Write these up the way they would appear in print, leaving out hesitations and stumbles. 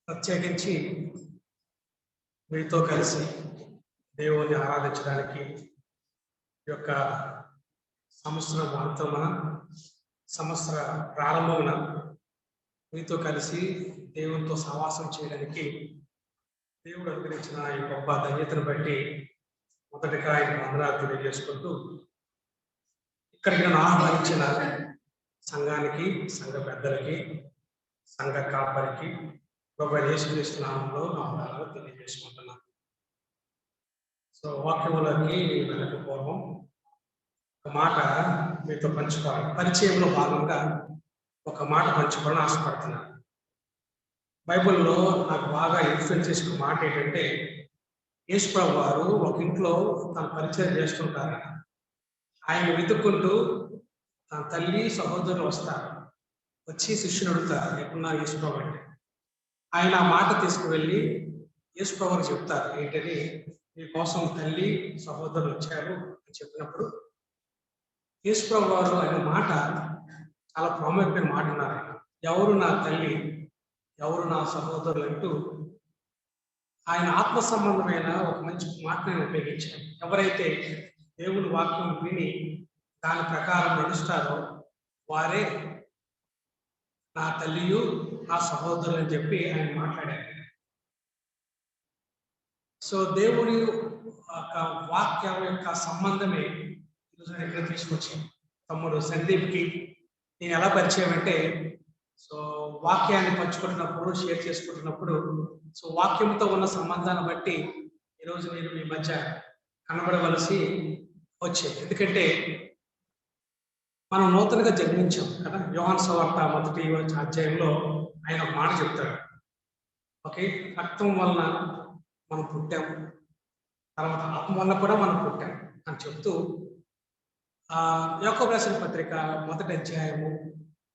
ప్రత్యేకించి మీతో కలిసి దేవుణ్ణి ఆరాధించడానికి ఈ యొక్క సంవత్సరం అంతమున సంవత్సర ప్రారంభమున మీతో కలిసి దేవునితో సహవాసం చేయడానికి దేవుడు అనుగ్రహించిన ఈ గొప్ప ధన్యతను బట్టి మొదటిగా ఆయన వందనాలు తెలియజేసుకుంటూ ఇక్కడికి నన్ను ఆహ్వానించిన సంఘానికి, సంఘ పెద్దలకి, సంఘ కాపరికి ప్రభు యేసుక్రీస్తు నామములో నా వందనాలు తెలియజేసుకుంటున్నాను. సో వాక్యములకి వెళ్ళక పూర్వం ఒక మాట మీతో పంచుకోవాలి. పరిచయంలో భాగంగా ఒక మాట పంచుకోవాలని ఆశపడుతున్నాను. బైబిల్లో నాకు బాగా ఇన్ఫ్లుయెన్స్ చేసిన మాట ఏంటంటే, యేసు ప్రభు వారు ఒక ఇంట్లో తన పరిచయం చేస్తుంటారు. ఆయన వెతుక్కుంటూ తన తల్లి సహోదరులు వస్తారు. వచ్చి శిష్యుని అడుగుతారు, ఎక్కడున్నారు యేసు ప్రభు అంటే. ఆయన ఆ మాట తీసుకువెళ్ళి యేసు ప్రభువుకి చెప్తారు. ఏంటని, మీకోసం తల్లి సహోదరులు వచ్చారు అని చెప్పినప్పుడు యేసు ప్రభు వారు ఆయన మాట చాలా ప్రాముఖ్యమైన మాట అన్నారు. ఎవరు నా తల్లి, ఎవరు నా సహోదరులు అంటూ ఆయన ఆత్మ సంబంధమైన ఒక మంచి మాటను ఉపయోగించారు. ఎవరైతే దేవుని వాక్యం విని దాని ప్రకారం నడుస్తారో వారే నా తల్లియు నా సహోదరులు అని చెప్పి ఆయన మాట్లాడారు. సో దేవుడి యొక్క వాక్యం యొక్క సంబంధమే ఈరోజు ఇక్కడ తీసుకొచ్చాను. తమ్ముడు సందీప్కి నేను ఎలా పరిచయం అంటే, సో వాక్యాన్ని పంచుకుంటున్నప్పుడు, షేర్ చేసుకుంటున్నప్పుడు, సో వాక్యంతో ఉన్న సంబంధాన్ని బట్టి ఈరోజు నేను మీ మధ్య కనబడవలసి వచ్చేది. ఎందుకంటే మనం నూతనగా జన్మించాం కదా. యోహాను సువార్త 1వ అధ్యాయంలో ఆయన ఒక మాట చెప్తాడు. ఓకే, రక్తం వలన మనం పుట్టాం, తర్వాత ఆత్మ వల్ల కూడా మనం పుట్టాం అని చెప్తూ యాకోబు రాసిన పత్రిక 1వ అధ్యాయము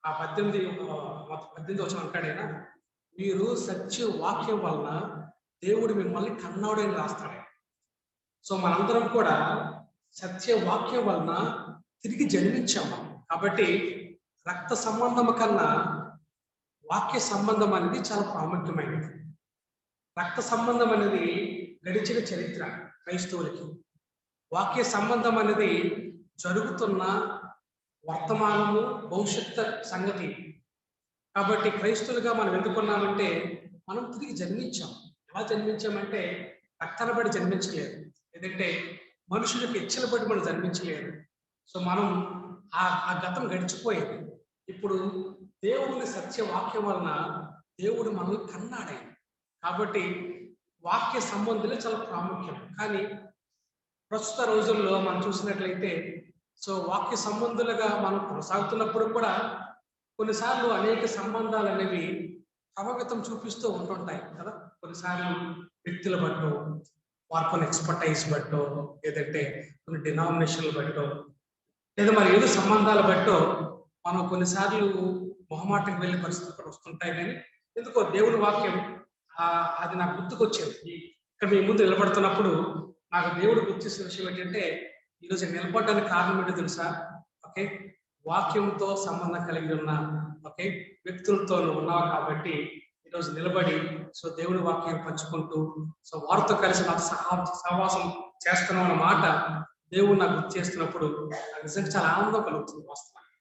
18వ వచనం అంటాడైనా, మీరు సత్య వాక్యం వలన దేవుడు మిమ్మల్ని కన్నాడని రాస్తాడు. సో మనందరం కూడా సత్య వాక్యం వలన తిరిగి జన్మించాము. కాబట్టి రక్త సంబంధం కన్నా వాక్య సంబంధం అనేది చాలా ప్రాముఖ్యమైనది. రక్త సంబంధం అనేది గడిచిన చరిత్ర క్రైస్తవులకి. వాక్య సంబంధం అనేది జరుగుతున్న వర్తమానము, భవిష్యత్తు సంగతి. కాబట్టి క్రైస్తవులుగా మనం ఎందుకున్నామంటే, మనం తిరిగి జన్మించాం. ఎలా జన్మించామంటే రక్తాన్ని బట్టి జన్మించలేదు, లేదంటే మనుషులకు ఇచ్చల బట్టి మనం జన్మించలేదు. సో మనం ఆ గతం గడిచిపోయింది. ఇప్పుడు దేవుని సత్య వాక్యం వలన దేవుడు మనల్ని కన్నాడాయి. కాబట్టి వాక్య సంబంధులే చాలా ప్రాముఖ్యం. కానీ ప్రస్తుత రోజుల్లో మనం చూసినట్లయితే, సో వాక్య సంబంధులుగా మనం కొనసాగుతున్నప్పుడు కూడా కొన్నిసార్లు అనేక సంబంధాలు అనేవి ప్రభావితం చూపిస్తూ ఉంటుంటాయి కదా. కొన్నిసార్లు వ్యక్తుల బట్టో, వారి కొన్ని ఎక్స్పర్టైజ్ బట్టో, లేదంటే కొన్ని డినామినేషన్లు బట్టో, లేదా మరి ఏదో సంబంధాల బట్టో మనం కొన్నిసార్లు మొహమాటం వెళ్ళే పరిస్థితులు కూడా వస్తుంటాయి. కానీ ఎందుకో దేవుని వాక్యం అది నాకు గుర్తుకొచ్చేది. ఇక్కడ మీ ముందు నిలబడుతున్నప్పుడు నాకు దేవుడు గుర్తిస్తున్న విషయం ఏంటంటే, ఈరోజు నిలబడడానికి కారణం ఏంటో తెలుసా? ఓకే, వాక్యంతో సంబంధం కలిగి ఉన్న వ్యక్తులతో ఉన్నావు కాబట్టి ఈరోజు నిలబడి సో దేవుని వాక్యాన్ని పంచుకుంటూ సో వారితో కలిసి నాకు సహవాసం చేస్తున్నాం అన్న మాట దేవుడు నాకు గుర్తు చేస్తున్నప్పుడు నాకు నిజంగా చాలా ఆనందం కలుగుతుంది. వాస్తవానికి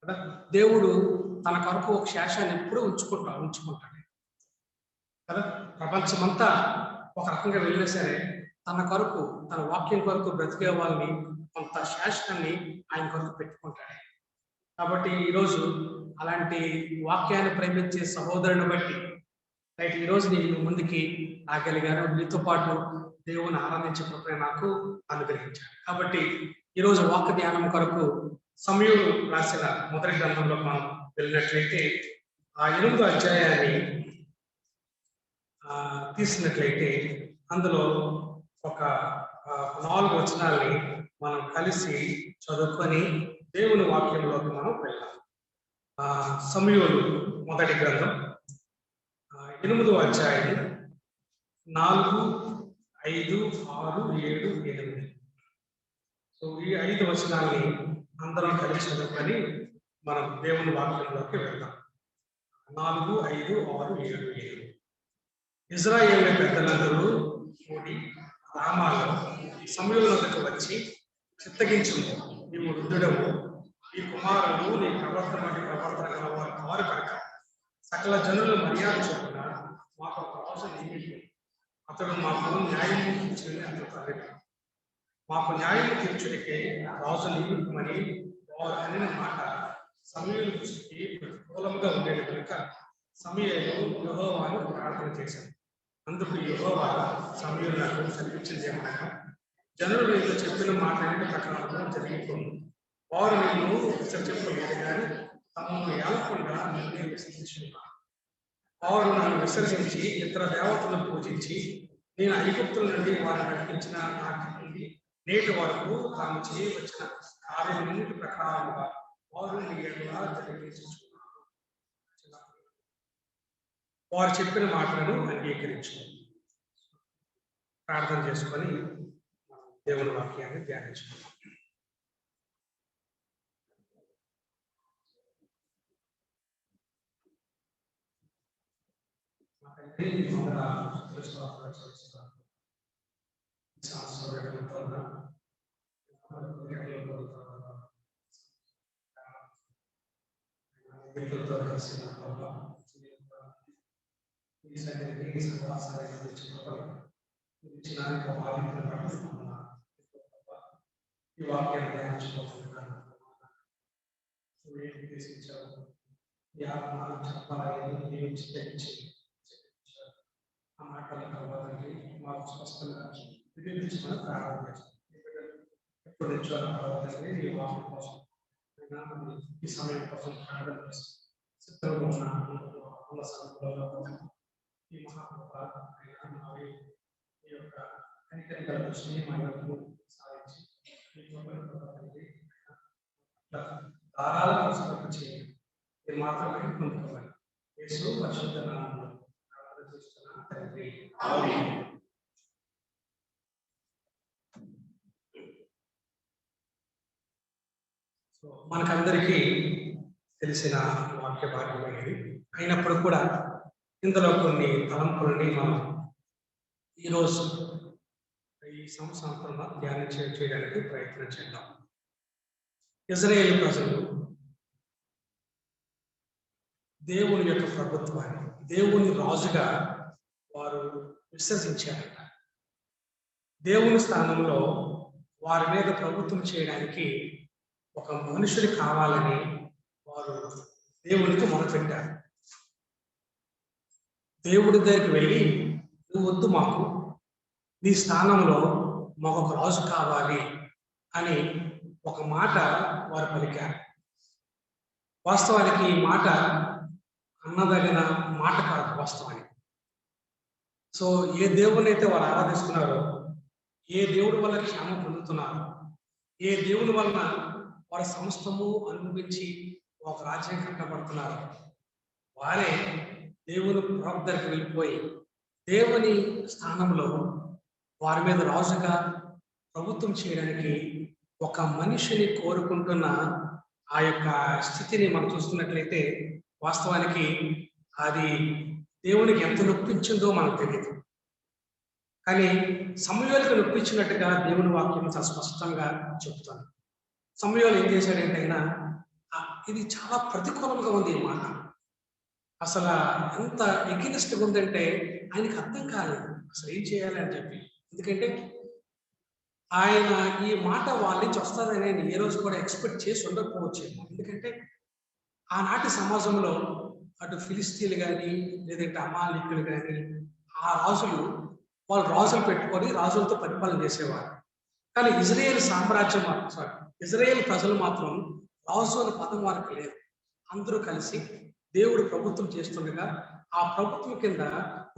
కదా, దేవుడు తన కొరకు ఒక శేషాన్ని ఎప్పుడూ ఉంచుకుంటాడు కదా. ప్రపంచమంతా ఒక రకంగా వెళ్ళినా సరే తన కొరకు, తన వాక్యం కొరకు బ్రతికే వాళ్ళని కొంత శాసనాన్ని ఆయన కొరకు పెట్టుకుంటాడు. కాబట్టి ఈరోజు అలాంటి వాక్యాన్ని ప్రేమించే సహోదరుని బట్టి ఈరోజు నేను ముందుకి రాగలిగాను. మీతో పాటు దేవుని ఆరాధించే కృపను నాకు అనుగ్రహించాడు. కాబట్టి ఈరోజు వాక్య ధ్యానం కొరకు సమూయేలు రాసిన మొదటి గ్రంథంలో మనం వెళ్ళినట్లయితే ఆ 8వ అధ్యాయాన్ని తీసినట్లయితే అందులో ఒక 4 వచనాల్ని మనం కలిసి చదువుకొని దేవుని వాక్యంలోకి మనం వెళ్ళాం. సమూయేలు మొదటి గ్రంథం 8వ అధ్యాయం 4, 5, 6, 7, 8. సో ఈ 5 వచనాల్ని అందరం కలిసి చదువుకొని మనం దేవుని వాక్యంలోకి వెళ్దాం. 4, 5, 6, 7, 7. ఇశ్రాయేలు పెద్దలందరూ కూడి రామాలో సమూయేలు వద్దకు వచ్చి, చిత్తగించుము, నీవు వృద్ధుడవు, నీ కుమారులు నీ ప్రవర్తన వంటి ప్రవర్తన గలవారు కారు కనుక సకల జనులు మర్యాద చొప్పున మాకు ఒక రాజు నియమించు. అతడు మాకు న్యాయం తీర్చుని అతడు మాకు న్యాయం తీర్చుడికే రాజు నియమించమని వారు అనిన మాట సమూయేలు దృష్టికి ప్రతికూలంగా ఉండేది కనుక సమూయేలు యెహోవాను ప్రార్థన చేశాడు. అందుకు యెహోవా సమూయేలునకు సెలవిచ్చింది ఏమనగా, జనులు నీతో చెప్పిన మాటలన్నీ ప్రకారంగా జరిగిపోయింది. వారు నిన్ను విసర్జింపలేదు కానీ తమను ఏలకుండా నిన్నే విసర్జించుకున్నారు. వారు నన్ను విసర్జించి ఇతర దేవతలను పూజించి నేను ఐగుప్తుల నుండి వారిని నడిపించిన నాటి నుండి నేటి వరకు తాము చేయవచ్చిన కార్యములన్నిటి ప్రకారంగా వారు నీ ఎడల జరిగించుకున్నారు. వారు చెప్పిన మాటలను అంగీకరించు. ప్రార్థన చేసుకొని దేవుని వాక్యాన్ని ధ్యానించుకున్నాం. ఈ వాక్యాన్ని ధ్యానించుకోవాలనుకుంటున్నాను. ఆ మాటల తర్వాతకి మాకు స్పష్టంగా వినిపించుకొని ప్రారంభం చేస్తాం. ఎప్పుడు తెచ్చుకోవాలి తర్వాతకి ఈ వాక్యం కోసం ఈ సమయం కోసం ప్రార్థన చేస్తాం. సిద్ధంగా ఉన్న సందర్భంలో ఈ మహాత్మ ఈ యొక్క కనికరికల దృష్టిని మా యొక్క సాధించి ధారాళంగా సమర్పణ చేయాలి. ఇది మాత్రమే పొందుకోవాలి. యేసు పరిశుద్ధ నామములో ప్రార్థన చేస్తున్నాను తండ్రి, ఆమేన్. మనకందరికీ తెలిసిన వాక్య భాగమే ఇది. అయినప్పుడు కూడా ఇందులో కొన్ని తలంపులని మనం ఈరోజు ఈ సంవత్సరంలో ధ్యానం చేయడానికి ప్రయత్నం చేద్దాం. ఇశ్రాయేలు ప్రజలు దేవుని యొక్క ప్రభుత్వాన్ని, దేవుని రాజుగా వారు విశ్వసించారట. దేవుని స్థానంలో వారి మీద ప్రభుత్వం చేయడానికి ఒక మనుషుడు కావాలని వారు దేవునికి మొదలుపెట్టారు. దేవుడి దగ్గరికి వెళ్ళి, నువ్వు వద్దు, మాకు నీ స్థానంలో మాకు ఒక రాజు కావాలి అని ఒక మాట వారు పలికారు. వాస్తవానికి ఈ మాట అన్నదగిన మాట కాదు వాస్తవానికి. సో ఏ దేవుని అయితే వారు ఆరాధిస్తున్నారో, ఏ దేవుడి వల్ల క్షేమం పొందుతున్నారో, ఏ దేవుని వలన వారి సమస్తము అనుభవించి ఒక రాజ్యం కట్టబడుతున్నారు, వారే దేవుని ప్రభు దగ్గరికి వెళ్ళిపోయి దేవుని స్థానంలో వారి మీద రాజుగా ప్రభుత్వం చేయడానికి ఒక మనిషిని కోరుకుంటున్న ఆ యొక్క స్థితిని మనం చూస్తున్నట్లయితే వాస్తవానికి అది దేవునికి ఎంత నొప్పించిందో మనకు తెలియదు. కానీ సమూయేలుకు నొప్పించినట్టుగా దేవుని వాక్యం చాలా స్పష్టంగా చెప్తాను. సమూయేలు ఏం చేశాడంటే ఇది చాలా ప్రతికూలంగా ఉంది ఈ మాట. అసలు ఎంత ఎగ్నెస్ట్గా ఉందంటే ఆయనకి అర్థం కాలేదు అసలు ఏం చేయాలి అని చెప్పి. ఎందుకంటే ఆయన ఈ మాట వాళ్ళ నుంచి వస్తుందని ఆయన ఏ రోజు కూడా ఎక్స్పెక్ట్ చేసి ఉండకపోవచ్చేమో. ఎందుకంటే ఆనాటి సమాజంలో అటు ఫిలిస్తీన్లు కానీ లేదంటే అమాలీకులు కానీ ఆ రాజులు వాళ్ళు రాజులు పెట్టుకొని రాజులతో పరిపాలన చేసేవారు. కానీ ఇజ్రాయేల్ సామ్రాజ్యం ఇజ్రాయేల్ ప్రజలు మాత్రం రాజు అనే పదం వారికి లేదు. అందరూ కలిసి దేవుడు ప్రభుత్వం చేస్తుండగా ఆ ప్రభుత్వం కింద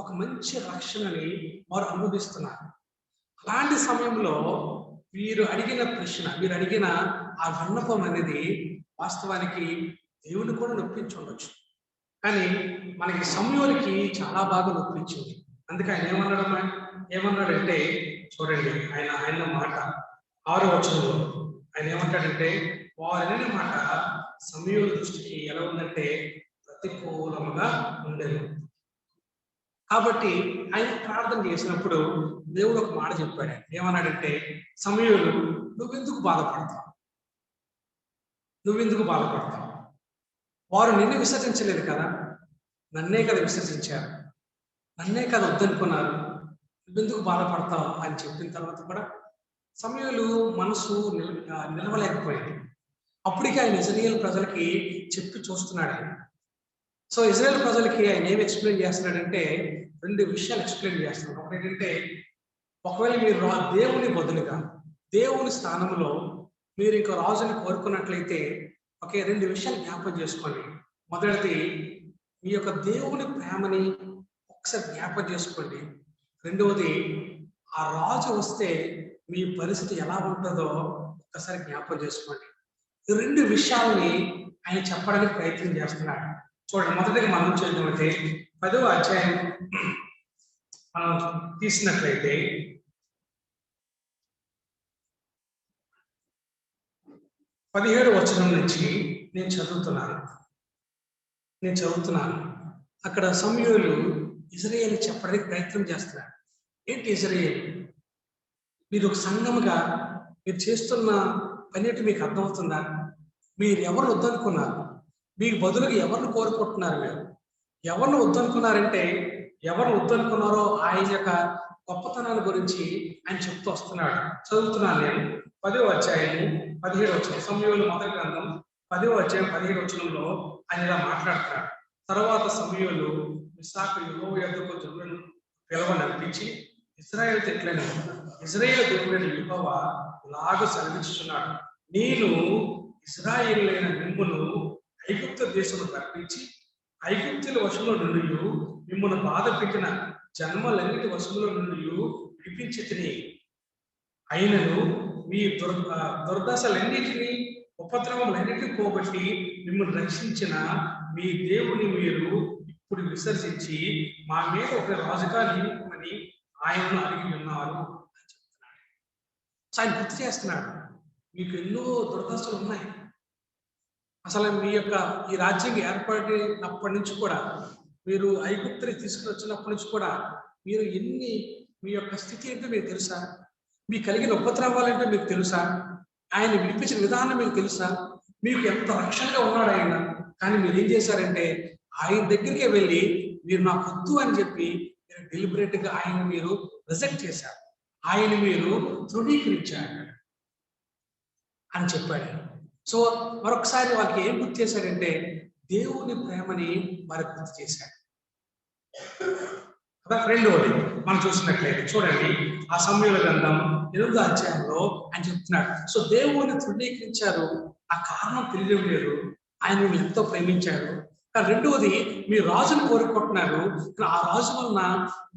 ఒక మంచి రక్షణని వారు అనుభవిస్తున్నారు. అలాంటి సమయంలో వీరు అడిగిన ప్రశ్న, వీరు అడిగిన ఆ విన్నపం అనేది వాస్తవానికి దేవుని కూడా నొప్పించి ఉండొచ్చు. కానీ మనకి సమూయేలుకి చాలా బాగా నొప్పించింది. అందుకే ఆయన ఏమన్నాడంటే చూడండి, ఆయన మాట 6వ వచనంలో ఆయన ఏమంటాడంటే, వారి మాట సమూయేలు దృష్టికి ఎలా ఉందంటే ప్రతికూలముగా ఉండేది. కాబట్టి ఆయన ప్రార్థన చేసినప్పుడు దేవుడు ఒక మాట చెప్పాడు. ఏమన్నాడంటే, సమూయేలు నువ్వెందుకు బాధపడతావు, నువ్వెందుకు బాధపడతావు? వారు నిన్ను విసర్జించలేదు కదా, నన్నే కదా విసర్జించారు, నన్నే కదా వద్దనుకున్నారు, నువ్వెందుకు బాధపడతావు అని చెప్పిన తర్వాత కూడా సమూయేలు మనసు నిలవలేకపోయింది. అప్పటికి ఆయన ఇజ్రాయేల్ ప్రజలకి చెప్పి చూస్తున్నాడు ఆయన. సో ఇజ్రాయేల్ ప్రజలకి ఆయన ఏమి ఎక్స్ప్లెయిన్ చేస్తున్నాడంటే, 2 విషయాలు ఎక్స్ప్లెయిన్ చేస్తున్నాడు. ఒకటి ఏంటంటే, ఒకవేళ మీరు దేవుని బదులుగా దేవుని స్థానంలో మీరు ఇంకో రాజుని కోరుకున్నట్లయితే 2 విషయాలు జ్ఞాపకం చేసుకోండి. మొదటిది, మీ యొక్క దేవుని ప్రేమని ఒకసారి జ్ఞాపకం చేసుకోండి. రెండవది, ఆ రాజు వస్తే మీ పరిస్థితి ఎలా ఉంటుందో ఒక్కసారి జ్ఞాపకం చేసుకోండి. ఈ 2 విషయాల్ని ఆయన చెప్పడానికి ప్రయత్నం చేస్తున్నాడు. చూడండి, మొదటిగా మనం చేద్దామంటే 10వ అధ్యాయం మనం తీసినట్లయితే 17వ వచనం నుంచి నేను చదువుతున్నాను. అక్కడ సమూయేలు ఇజ్రాయేల్ చెప్పడానికి ప్రయత్నం చేస్తున్నాడు. ఏంటి ఇజ్రాయేల్? మీరు ఒక సంఘముగా మీరు చేస్తున్న పని ఏంటి మీకు అర్థమవుతుందా? మీరు ఎవరు వద్దనుకున్నారు? మీకు బదులుగా ఎవరిని కోరుకుంటున్నారు? మీరు ఎవరిని వద్దనుకున్నారంటే, ఎవరు వద్దనుకున్నారో ఆయన యొక్క గొప్పతనాల గురించి ఆయన చెప్తూ వస్తున్నాడు. చదువుతున్నాను నేను 10వ అధ్యాయం 17వ వచనం. సమూయేలు మొదటి గ్రంథం 10వ అధ్యాయం 17వ వచనంలో ఆయన ఇలా మాట్లాడుతున్నాడు. తర్వాత సమూయేలు ఇస్సాకు యెహోవా యొద్దకు జనులను పిలవననిపించి ఇశ్రాయేలు తెట్లను, ఇశ్రాయేలు దేవుడైన యెహోవా ఇలాగ సెలవిస్తున్నాడు, నేను ఇశ్రాయేలులైన మిమ్మును ఐగుప్తు దేశము రప్పించి ఐగుప్తుల వశంలో నుండి మిమ్మల్ని బాధ పెట్టిన జన్మలన్నిటి వశంలో నుండి విడిపించి తిని, అయినను మీ దుర్దశలన్నిటినీ ఉపద్రవములన్నిటిని పోగొట్టి మిమ్మల్ని రక్షించిన మీ దేవుని మీరు ఇప్పుడు విసర్జించి మా మీద ఒక రాజుగా నియమించమని ఆయనను అడిగి ఉన్నారు అని చెప్తున్నాడు. ఆయన గుర్తు చేస్తున్నాడు, మీకు ఎన్నో దుర్దశలు ఉన్నాయి. అసలు మీ యొక్క ఈ రాజ్యం ఏర్పడినప్పటి నుంచి కూడా, మీరు ఐగుప్తుని తీసుకుని వచ్చినప్పటి నుంచి కూడా మీరు మీ యొక్క స్థితి ఏంటో మీకు తెలుసా? మీకు కలిగిన ఉపద్రవాలంటే మీకు తెలుసా? ఆయన విడిపించిన విధానం మీకు తెలుసా? మీకు ఎంత రక్షణగా ఉన్నాడు ఆయన. కానీ మీరు ఏం చేశారంటే, ఆయన దగ్గరికే వెళ్ళి మీరు నాకు వద్దు అని చెప్పి మీరు డెలిబరేట్ గా ఆయన మీరు రిజెక్ట్ చేశారు, ఆయన మీరు తృణీకరించారు అని చెప్పాడు. సో మరొకసారి వాళ్ళకి ఏం గుర్తు చేశాడంటే, దేవుని ప్రేమని వారికి గుర్తు చేశాడు. రెండవది మనం చూసినట్లయితే చూడండి, ఆ సమూయేలు గ్రంథం 8వ అధ్యాయంలో ఆయన చెప్తున్నాడు, సో దేవుని తృణీకరించారు, ఆ కారణం తెలియడం లేదు, ఆయన మిమ్మల్ని ఎంతో ప్రేమించారు. కానీ రెండవది, మీ రాజును కోరుకుంటున్నారు, ఆ రాజు వలన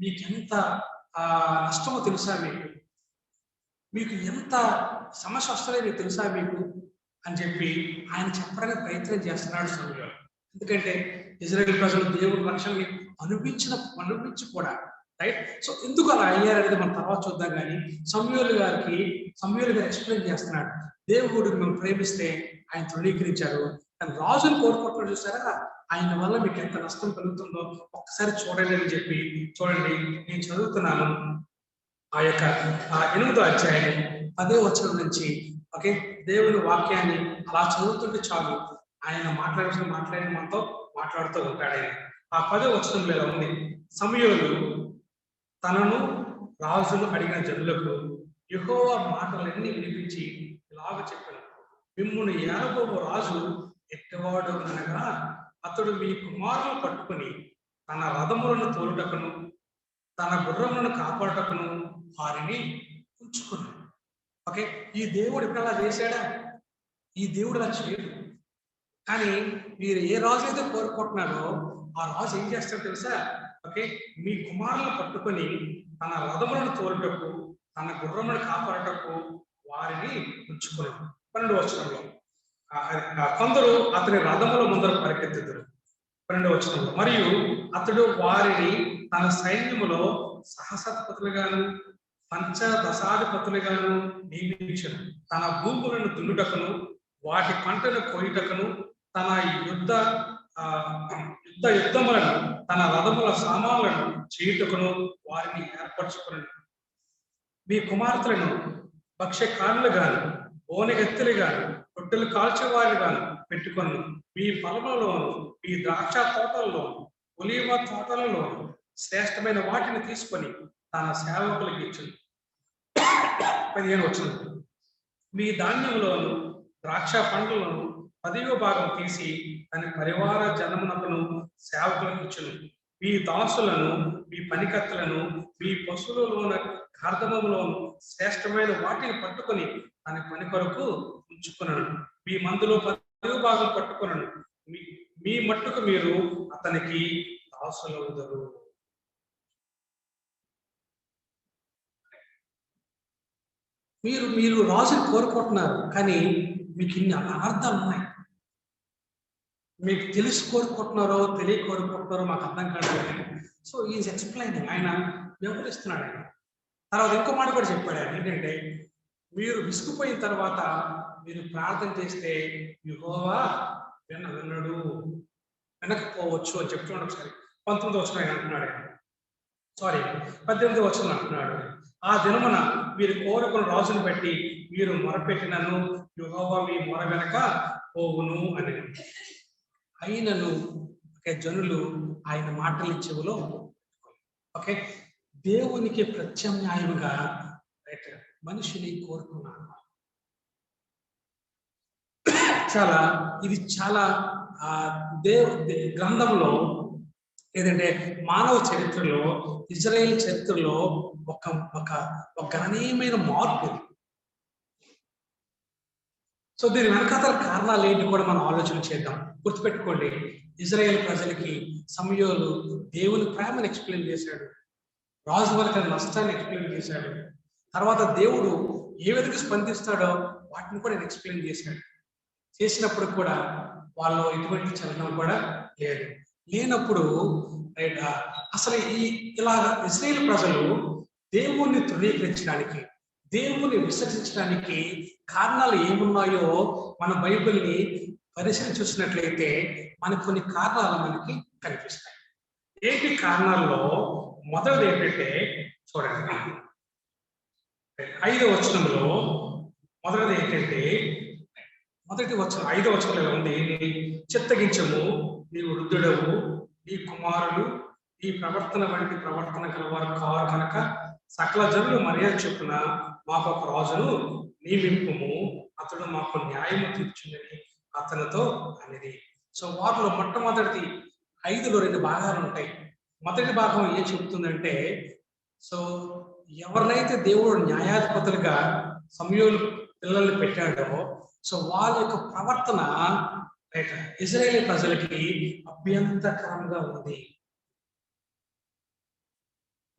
మీకు ఎంత నష్టమో తెలుసా? మీకు ఎంత సమస్య వస్తుందో మీకు తెలుసా మీకు అని చెప్పి ఆయన చెప్పడానికి ప్రయత్నం చేస్తున్నాడు సమూయేలు. ఎందుకంటే ఇజ్రాయేల్ ప్రజలు దేవుడి రక్షణని అనుభవించి కూడా, రైట్? సో ఎందుకు అలా అయ్యారనేది మనం తర్వాత చూద్దాం. కానీ సమూయేలు గారు ఎక్స్ప్లెయిన్ చేస్తున్నాడు, దేవుడు మిమ్మల్ని ప్రేమిస్తే ఆయన తృణీకరించారు, కానీ రాజును కోరుకుంటున్నాడు చూసారా, ఆయన వల్ల మీకు ఎంత నష్టం కలుగుతుందో ఒక్కసారి చూడండి అని చెప్పి. చూడండి, నేను చదువుతున్నాను ఆ యొక్క 8వ అధ్యాయం 10వ వచనం నుంచి. దేవుని వాక్యాన్ని అలా చదువుతుంటే చాలు, ఆయన మాట్లాడి మనతో మాట్లాడుతూ ఉంటాడు ఆయన. ఆ 10వ వచనంలో ఇలా ఉంది, సమూయేలు తనను రాజులు అడిగిన జనులకు యెహోవా మాటలన్నీ వినిపించి ఇలాగ చెప్పాను, మిమ్మును ఏలబోవు రాజు ఎట్టవాడు అనగా, అతడు మీ కుమారులను పట్టుకుని తన రథములను తోలుటకును తన గుర్రములను కాపాడుటకును వారిని ఉంచుకున్నాడు. ఈ దేవుడు ఇప్పుడు అలా చేశాడా? ఈ దేవుడు అలా చేయడు. కానీ మీరు ఏ రాజు అయితే కోరుకుంటున్నారో ఆ రాజు ఏం చేస్తాడో తెలుసా? మీ కుమారులను పట్టుకొని తన రథములను తోలుటకు తన గుర్రములను కాపాడుటకు వారిని ఉంచుకున్నాడు. 12వ వచనంలో, కొందరు అతని రథముల ముందర పరిగెత్తుదురు. 12వ వచనంలో, మరియు అతడు వారిని తన సైన్యములో సహస్రాధిపతులుగాను పంచదశాధిపతులుగాను నియమించను. తన భూములను దున్నుటకును వాటి పంటను కోయుటకును తన యుద్ధములను తన రథముల సామాన్లను చేయుటకును వారిని ఏర్పరచుకుని మీ కుమార్తెలను భక్ష్యకారులు గాను ఓనెగెత్తులు గాను రొట్టెలు కాల్చేవారు గాను పెట్టుకొని మీ పొలములలోను మీ ద్రాక్ష తోటల్లోను ఒలీవ తోటలలోను శ్రేష్టమైన వాటిని తీసుకొని తన సేవకులకు ఇచ్చింది. 15 వచ్చింది. మీ ధాన్యములోను ద్రాక్ష పండ్లను 10వ భాగం తీసి తన పరివార జనమునకును సేవకులకు ఇచ్చును. మీ దాసులను మీ పనికత్తలను మీ పశువులలోన కార్దమములోను శ్రేష్టమైన వాటిని పట్టుకొని తన పని కొరకు ఉంచుకున్నాను. మీ మందులో 10వ భాగం పట్టుకున్నాను. మీ మట్టుకు మీరు అతనికి దాసులవుదరు. మీరు మీరు రాజుని కోరుకుంటున్నారు, కానీ మీకు ఇన్ని అర్థాలు ఉన్నాయి. మీకు తెలిసి కోరుకుంటున్నారో తెలియ కోరుకుంటున్నారో మాకు అర్థం కాదు. సో ఈజ్ ఎక్స్ప్లెయినింగ్, ఆయన వివరిస్తున్నాడు. ఆయన తర్వాత ఇంకో మాట కూడా చెప్పాడు. ఆయన ఏంటంటే, మీరు విసుగుపోయిన తర్వాత మీరు ప్రార్థన చేస్తే యెహోవా వినడు, వినకపోవచ్చు అని చెప్తున్నాడు. ఒకసారి 19వ వచనం ఆయన అంటున్నాడు. 18వ వచనం అంటున్నాడు. ఆ దినమున మీరు కోరుకున్న రాజును బట్టి మీరు మొరపెట్టినను యెహోవా మీ మొర వెనక పోవును అని. అయినను జనులు ఆయన మాటల చెవులో ఓకే దేవునికి ప్రత్యామ్నాయముగా మనిషిని కోరుకున్నాను. ఇది చాలా గ్రంథంలో ఏదంటే మానవ చరిత్రలో ఇజ్రాయేల్ చరిత్రలో ఒక గణనీయమైన మార్పు. సో దీని వెనకాతల కారణాలు ఏంటి కూడా మనం ఆలోచన చేద్దాం. గుర్తుపెట్టుకోండి, ఇజ్రాయేల్ ప్రజలకి సమయంలో దేవుని ప్రేమను ఎక్స్ప్లెయిన్ చేశాడు, రాజు వరకు నష్టాన్ని ఎక్స్ప్లెయిన్ చేశాడు, తర్వాత దేవుడు ఏ విధంగా స్పందిస్తాడో వాటిని కూడా ఆయన ఎక్స్ప్లెయిన్ చేశాడు. చేసినప్పుడు కూడా వాళ్ళు ఎటువంటి చలనం కూడా లేనప్పుడు అసలు ఇలా ఇశ్రాయేలు ప్రజలు దేవుణ్ణి తృణీకరించడానికి, దేవుణ్ణి విసర్జించడానికి కారణాలు ఏమున్నాయో మన బైబిల్ని పరిశీలన చూసినట్లయితే మనకు కొన్ని కారణాలు మనకి కనిపిస్తాయి. ఏంటి కారణాల్లో మొదటిది ఏంటంటే చూడండి, 5వ వచనంలో మొదటిది ఏంటంటే, మొదటి వచనం 5వ వచనంలో ఉంది, చిత్తగించము నీవు వృద్ధుడవు, నీ కుమారులు ఈ ప్రవర్తన వంటి ప్రవర్తన గలవారు కారు కనుక సకల జనులు మర్యాద చొప్పున మాకు ఒక రాజును నియమింపుము, అతడు మాకు న్యాయము తీర్చుందని అతనితో అనేది. సో వాటిలో మొట్టమొదటిది 5లో 2 భాగాలు ఉంటాయి. మొదటి భాగం ఏం చెబుతుందంటే, సో ఎవరినైతే దేవుడు న్యాయాధిపతులుగా సమూయేలు పిల్లల్ని పెట్టాడో సో వాళ్ళ యొక్క ప్రవర్తన ఇశ్రాయేలు ప్రజలకి అభ్యంతరకరంగా ఉంది.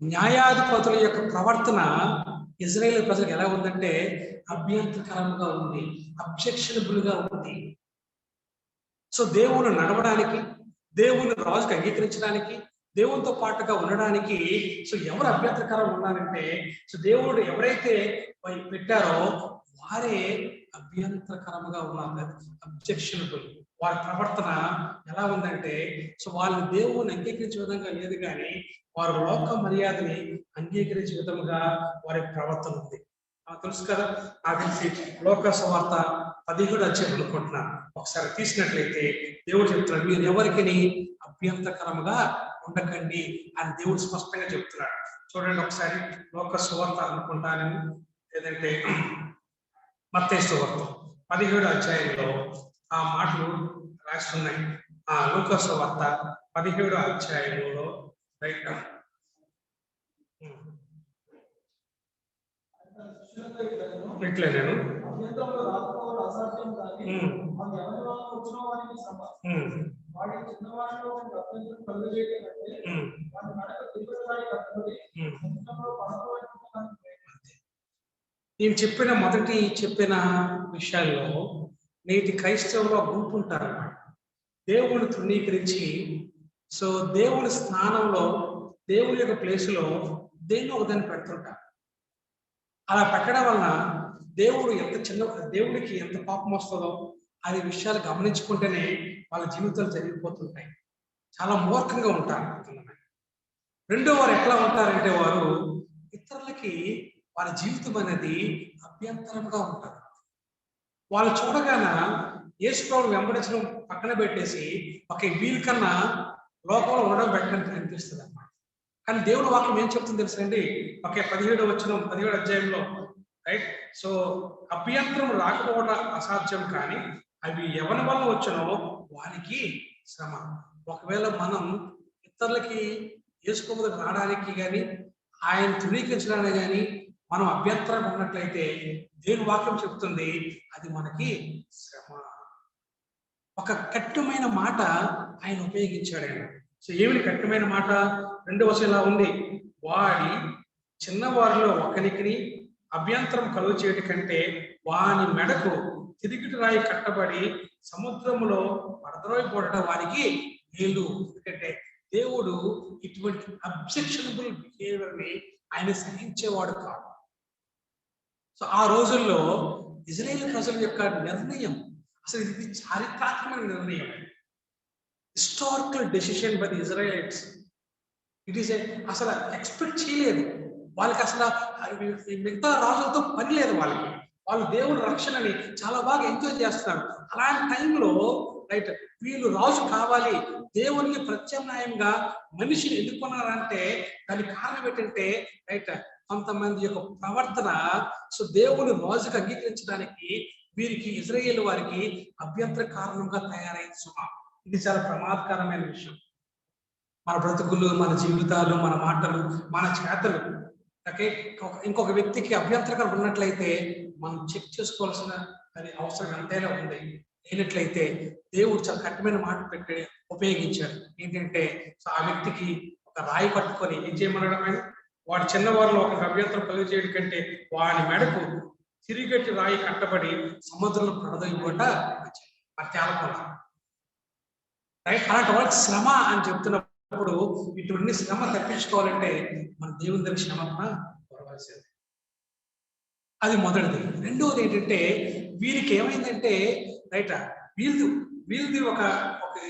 న్యాయాధిపతుల యొక్క ప్రవర్తన ఇశ్రాయేలు ప్రజలకు ఎలా ఉందంటే అభ్యంతరకరంగా ఉంది, అబ్జెక్షనబుల్ గా ఉంది. సో దేవుని నడవడానికి, దేవుని రాజుకు అంగీకరించడానికి, దేవునితో పాటుగా ఉండడానికి సో ఎవరు అభ్యంతరకరంగా ఉన్నారంటే సో దేవుడు ఎవరైతే పెట్టారో వారే అభ్యంతరకరంగా ఉన్నారు, అబ్జెక్షనబుల్. వారి ప్రవర్తన ఎలా ఉందంటే సో వాళ్ళు దేవుని అంగీకరించే విధంగా లేదు, కానీ వారు లోక మర్యాదని అంగీకరించే విధముగా వారి ప్రవర్తన ఉంది. తెలుసు కదా, నాకు తెలిసి లోక సువార్త 17 అధ్యాయం అనుకుంటున్నాను. ఒకసారి తీసినట్లయితే దేవుడు చెప్తున్నాడు, మీరు ఎవరికి అభ్యంతరకరముగా ఉండకండి అని దేవుడు స్పష్టంగా చెప్తున్నాడు. చూడండి ఒకసారి లోక సువార్త అనుకుంటాను, లేదంటే మత్తయి సువార్త 17వ అధ్యాయంలో ఆ మాటలు రాస్తున్నాయి. ఆ లూకా సువార్త 17వ అధ్యాయంలో రైట్ ఇట్లే నేను నేను చెప్పిన విషయాల్లో నేటి క్రైస్తవులో గుంపు ఉంటారన్నమాట. దేవుని తృణీకరించి సో దేవుని స్థానంలో దేవుని యొక్క ప్లేసులో దేన్ని ఒకదాన్ని పెడుతుంటారు. అలా పెట్టడం వలన దేవుడికి ఎంత పాపం వస్తుందో అది విషయాలు గమనించుకుంటేనే వాళ్ళ జీవితాలు జరిగిపోతుంటాయి. చాలా మూర్ఖంగా ఉంటారు. రెండో వారు ఎట్లా ఉంటారంటే వారు ఇతరులకి వారి జీవితం అనేది అభ్యంతరంగా ఉంటారు. వాళ్ళు చూడగానే యేసు ప్రభువుని వెంబడించడం పక్కన పెట్టేసి వీరికన్నా లోకంలో ఉండడం బెటర్ అని అనిపిస్తుంది అన్నమాట. కానీ దేవుడి వాక్యం ఏం చెప్తుంది తెలుసండి? 17 అధ్యాయంలో రైట్. సో అభ్యంతరం రాకపోవడం అసాధ్యం, కానీ అవి ఎవరి వల్ల వచ్చనో వారికి శ్రమ. ఒకవేళ మనం ఇతరులకి యేసు ప్రభువు దగ్గరికి రావడానికి కానీ ఆయన ధృవీకరించడానికి కానీ మనం అభ్యంతరంగా ఉన్నట్లయితే దేవుని వాక్యం చెప్తుంది అది మనకి శ్రమ. ఒక కఠినమైన మాట ఆయన ఉపయోగించాడు ఆయన. సో ఏమిటి కఠినమైన మాట? 2వ వచనం ఇలా ఉంది, వాడి చిన్నవారిలో ఒకరికి అభ్యంతరం కలుగు చేయటి కంటే వాని మెడకు తిరిగిటి రాయి కట్టబడి సముద్రములో పడద్రోయబడటం వారికి మేలు. ఎందుకంటే దేవుడు ఇటువంటి అబ్జెక్షనబుల్ బిహేవియర్ ని ఆయన సహించేవాడు కాదు. సో ఆ రోజుల్లో ఇజ్రాయేల్ ప్రజల యొక్క నిర్ణయం అసలు ఇది చారిత్రాత్మక నిర్ణయం, historical decision by the Israelites. It is అసలు ఎక్స్పెక్ట్ చేయలేదు వాళ్ళకి, అసలు మిగతా రాజులతో పని లేదు వాళ్ళకి. వాళ్ళు దేవుడి రక్షణని చాలా బాగా ఎంజాయ్ చేస్తున్నారు. అలాంటి టైంలో రైట్ వీళ్ళు రాజు కావాలి, దేవునికి ప్రత్యామ్నాయంగా మనిషిని ఎన్నుకున్నారంటే దానికి కారణం ఏంటంటే రైట్ కొంతమంది యొక్క ప్రవర్తన. సో దేవుని రాజుకు అంగీకరించడానికి వీరికి ఇజ్రాయేల్ వారికి అభ్యంతర కారణంగా తయారైంది సుమ. ఇది చాలా ప్రమాదకరమైన విషయం. మన బ్రతుకులు, మన జీవితాలు, మన మాటలు, మన చేతలు ఓకే ఇంకొక వ్యక్తికి అభ్యంతరకరం ఉన్నట్లయితే మనం చెక్ చేసుకోవాల్సిన అవసరం ఎంతైనా ఉంది. అయినట్లయితే దేవుడు చాలా కఠినమైన మాట పెట్టి ఉపయోగించాడు. ఏంటంటే ఆ వ్యక్తికి ఒక రాయి పట్టుకొని ఏం చేయమనడం, ఆయన వాడి చిన్నవారిలో ఒక అభ్యంతరం కలుగు చేయడం కంటే వాడి మెడకు తిరిగట్టి రాయి కట్టబడి సముద్రంలో పడదోయబోట తేలకుండా రైట్. అలాంటి వాళ్ళకి శ్రమ అని చెప్తున్నప్పుడు ఇటువంటి శ్రమ తప్పించుకోవాలంటే మన దేవుని దగ్గర శ్రమ పొరవలసింది. అది మొదటిది. రెండవది ఏంటంటే వీరికి ఏమైందంటే రైట్ వీళ్ళది ఒక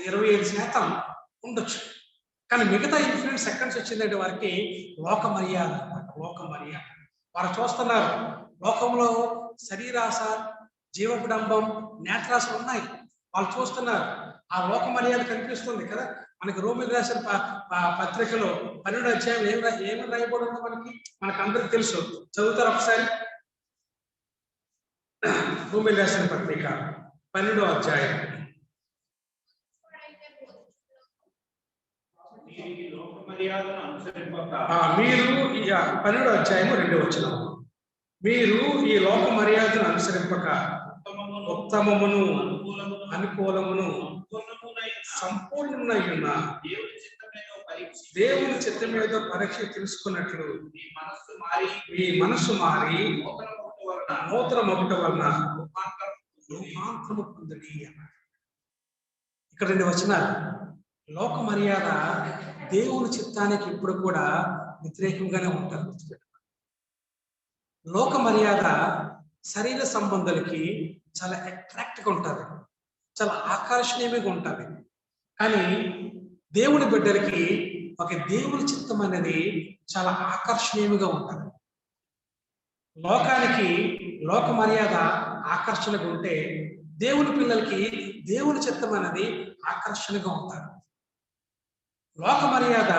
25% ఉండొచ్చు, కానీ మిగతా ఇన్ఫ్లుయెన్స్ ఎక్కడి నుంచి వచ్చిందంటే వారికి లోక మర్యాద అనమాట. లోక మర్యాద వారు చూస్తున్నారు. లోకంలో శరీరాశ, జీవవిడంబం, నేత్రాశ ఉన్నాయి. వాళ్ళు చూస్తున్నారు. ఆ లోక మర్యాద కనిపిస్తుంది కదా మనకి. రోమిలకు రాసిన పత్రికలో 12వ అధ్యాయం ఏమని రాయబడి ఉందో మనకు అందరికి తెలుసు. చదువుతారు ఒకసారి. రోమిలకు రాసిన పత్రిక 12వ అధ్యాయం. మీరు 12వ అధ్యాయము 2వ వచనం, మీరు ఈ లోక మర్యాదను అనుసరింపక ఉత్తమమును అనుకూలమును సంపూర్ణమైన దేవుని చిత్తమేదో పరీక్ష తెలుసుకున్నట్లు మీ మనస్సు మారి నూతన మొదట వలన రూపాంతరము పొందండి అన్నాడు. ఇక్కడ 2 వచనాలు. లోక మర్యాద దేవుని చిత్తానికి ఇప్పుడు కూడా వ్యతిరేకంగానే ఉంటారు. లోక మర్యాద శరీర సంబంధాలకి చాలా అట్రాక్ట్గా ఉంటుంది, చాలా ఆకర్షణీయంగా ఉంటుంది. కానీ దేవుని బిడ్డలకి దేవుని చిత్తం అనేది చాలా ఆకర్షణీయంగా ఉంటుంది. లోకానికి లోక మర్యాద ఆకర్షణగా ఉంటే దేవుని పిల్లలకి దేవుని చిత్తం అనేది ఆకర్షణగా ఉంటారు. లోక మర్యాద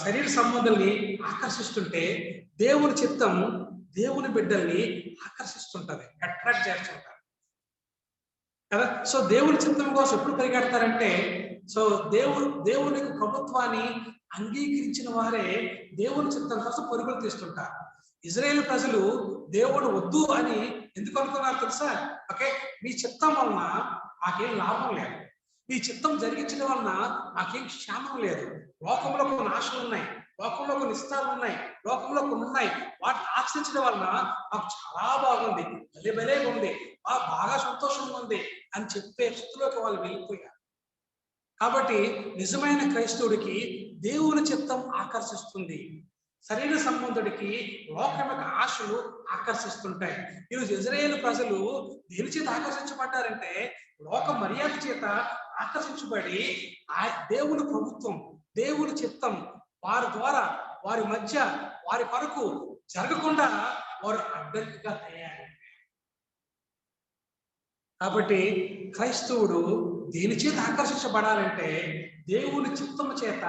శరీర సంబంధాల్ని ఆకర్షిస్తుంటే దేవుని చిత్తం దేవుని బిడ్డల్ని ఆకర్షిస్తుంటది, అట్రాక్ట్ చేస్తుంటారు కదా. సో దేవుని చిత్తం కోసం ఎప్పుడు పరిగెడతారంటే సో దేవుని ప్రభుత్వాన్ని అంగీకరించిన వారే దేవుని చిత్తం కోసం పరుగులు తీస్తుంటారు. ఇజ్రాయేల్ ప్రజలు దేవుడు వద్దు అని ఎందుకు అనుకున్నారు తెలుసా? మీ చిత్తం వలన మాకేం లాభం లేదు, మీ చిత్తం జరిగించడం వలన మాకేం క్షేమం లేదు. లోకంలో కొన్ని ఆశలు ఉన్నాయి, లోకంలో కొన్ని ఇష్టాలు ఉన్నాయి, లోకంలో కొన్ని ఉన్నాయి. వాటిని ఆశ్రయించడం వలన మాకు చాలా బాగుంది, భలే ఉంది, బాగా సంతోషంగా ఉంది అని చెప్పే స్థితిలోకి వాళ్ళు వెళ్ళిపోయారు. కాబట్టి నిజమైన క్రైస్తవుడికి దేవుని చిత్తం ఆకర్షిస్తుంది, శరీర సంబంధుడికి లోకం యొక్క ఆశలు ఆకర్షిస్తుంటాయి. ఈరోజు ఇజ్రాయేల్ ప్రజలు దేని చేత ఆకర్షించబడ్డారంటే లోక మర్యాద చేత ఆకర్షించబడి ఆ దేవుని ప్రభుత్వం, దేవుని చిత్తం వారి ద్వారా, వారి మధ్య, వారి కొరకు జరగకుండా వారు అడ్డంకిగా తయారు. కాబట్టి క్రైస్తవుడు దేని చేత ఆకర్షించబడాలంటే దేవుని చిత్తము చేత